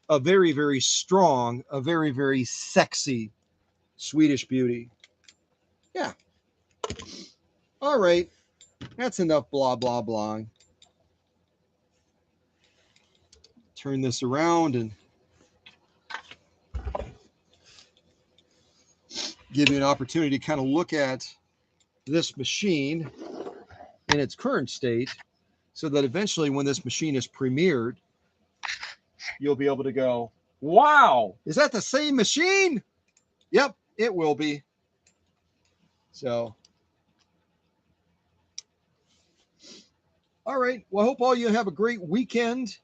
S1: a very, very strong, a very, very sexy Swedish beauty. Yeah. All right. That's enough blah, blah, blah. Turn this around and give you an opportunity to kind of look at this machine in its current state, so that eventually when this machine is premiered, you'll be able to go, wow, is that the same machine? Yep, it will be. So, all right. Well, I hope all you have a great weekend.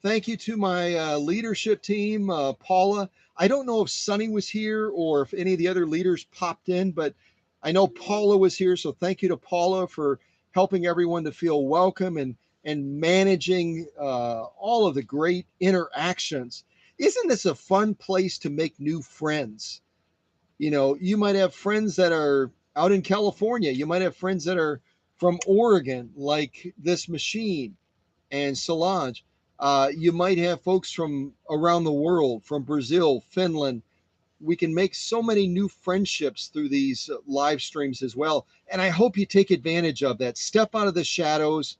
S1: Thank you to my leadership team, Paula. I don't know if Sunny was here or if any of the other leaders popped in, but I know Paula was here. So thank you to Paula for helping everyone to feel welcome and managing all of the great interactions. Isn't this a fun place to make new friends? You know, you might have friends that are out in California. You might have friends that are from Oregon, like this machine and Solange. You might have folks from around the world, from Brazil, Finland. We can make so many new friendships through these live streams as well. And I hope you take advantage of that. Step out of the shadows,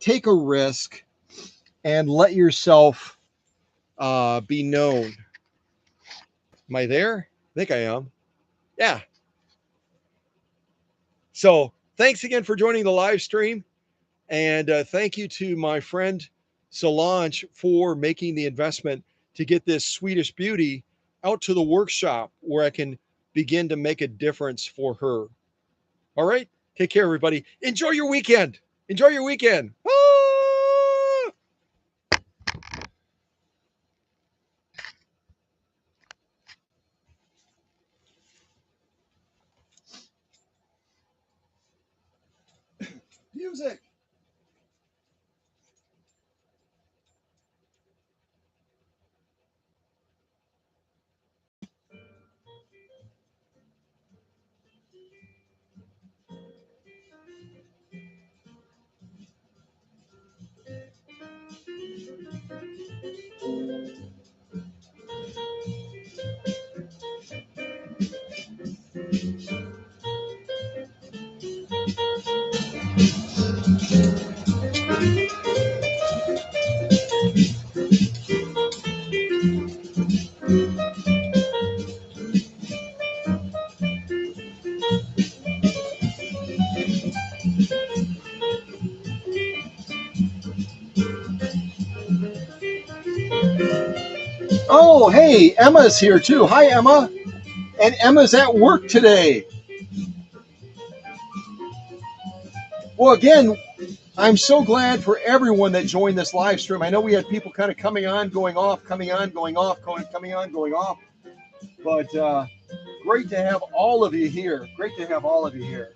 S1: take a risk, and let yourself be known. Am I there? I think I am. Yeah. So thanks again for joining the live stream. And thank you to my friend Solange for making the investment to get this Swedish beauty out to the workshop where I can begin to make a difference for her. All right. Take care, everybody. Enjoy your weekend. Enjoy your weekend. Ah! Music. Oh, hey, Emma's here too. Hi, Emma. And Emma's at work today. Well, again, I'm so glad for everyone that joined this live stream. I know we had people kind of coming on, going off, coming on, going off, coming on, going off. But great to have all of you here. Great to have all of you here.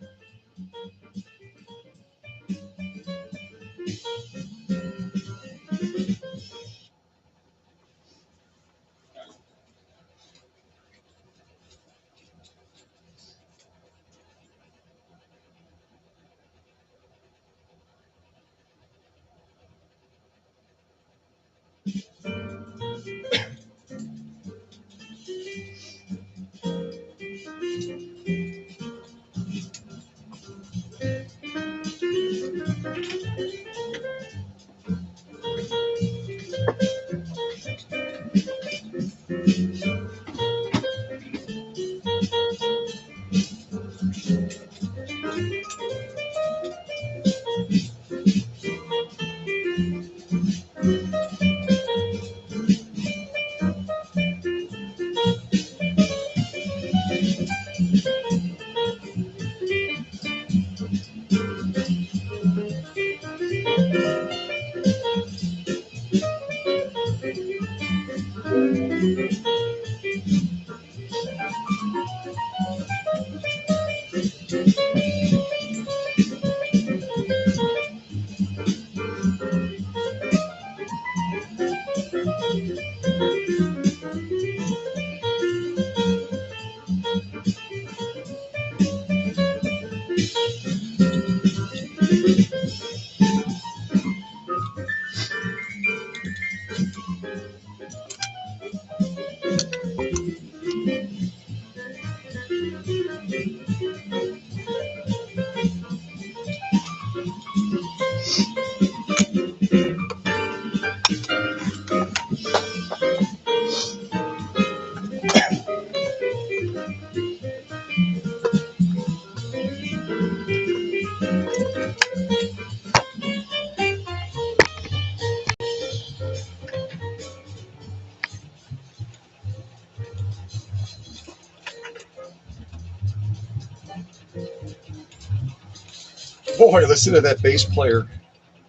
S1: Boy, listen to that bass player.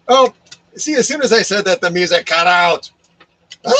S1: Oh, see, as soon as I said that, the music cut out. Ah!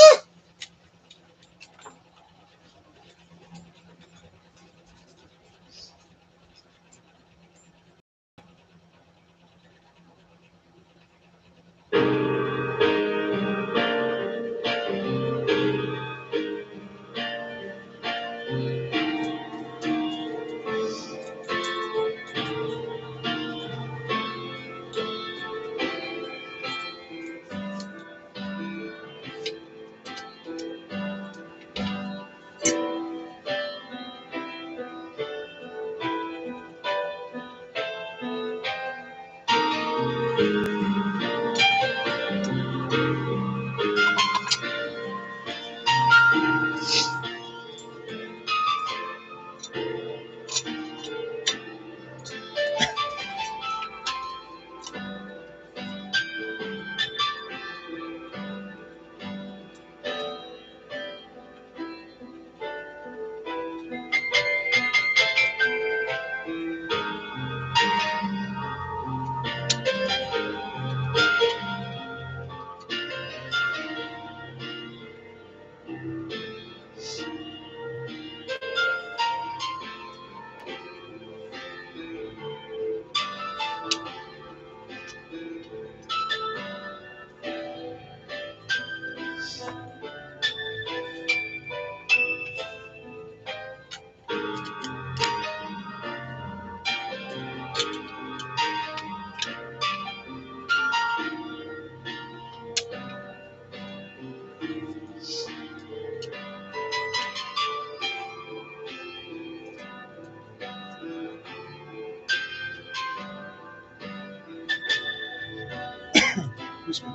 S1: Excuse me.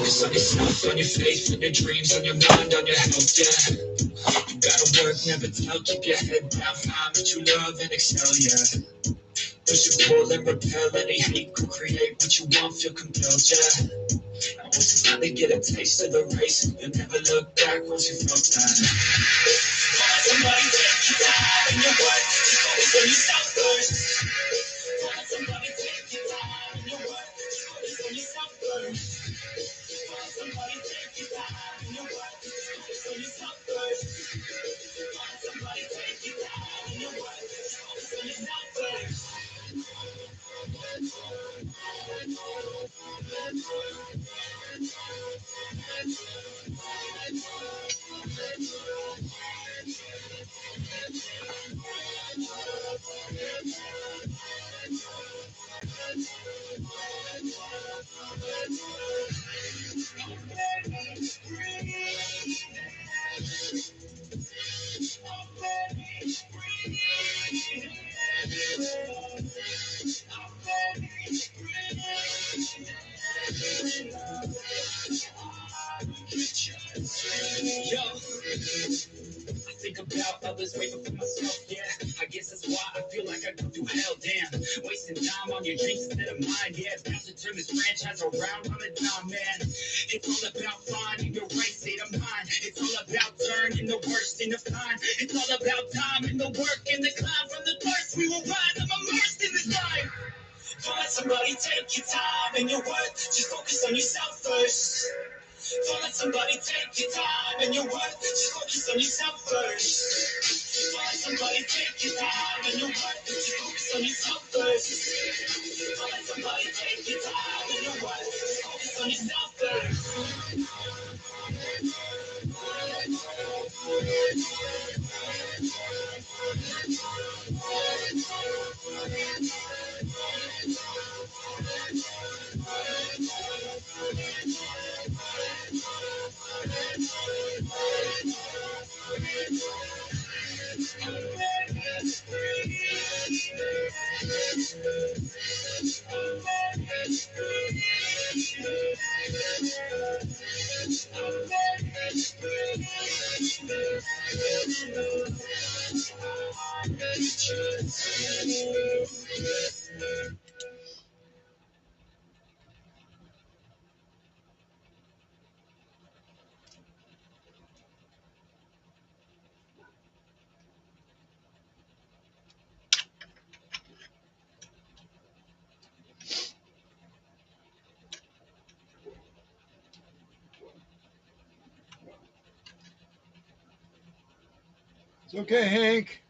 S2: focus on yourself, on your faith, on your dreams, on your mind, on your health, yeah. You gotta work, never tell, keep your head down, find what you love and excel, yeah. Push and pull and repel any hate, go create what you want, feel compelled, yeah. And once you finally get a taste of the race, you'll never look back once you felt that. Somebody take your time and your work, just focus on yourself first. Somebody take your time and your work, just focus on yourself first. Somebody take your time and your work, just focus on yourself first. Somebody take your time and your work, just focus on yourself first. Yo, I think about others, waiting for myself, yeah. I guess that's why I feel like I go through hell, damn. Wasting time on your dreams instead of mine, yeah. About to turn this franchise around on a dime, man. It's all about finding your right state of mind. It's all about turning the worst into fine. It's all about time and the work and the climb from the thirst. We will rise, I'm immersed in this life. Don't let somebody take your time and your work. Just focus on yourself first. Don't let somebody take your time and your work. Just focus on yourself first. Don't let somebody take your time and your work. Just focus on yourself first. Don't let somebody take your time and your work. Just focus on yourself first.
S1: It's okay, Hank.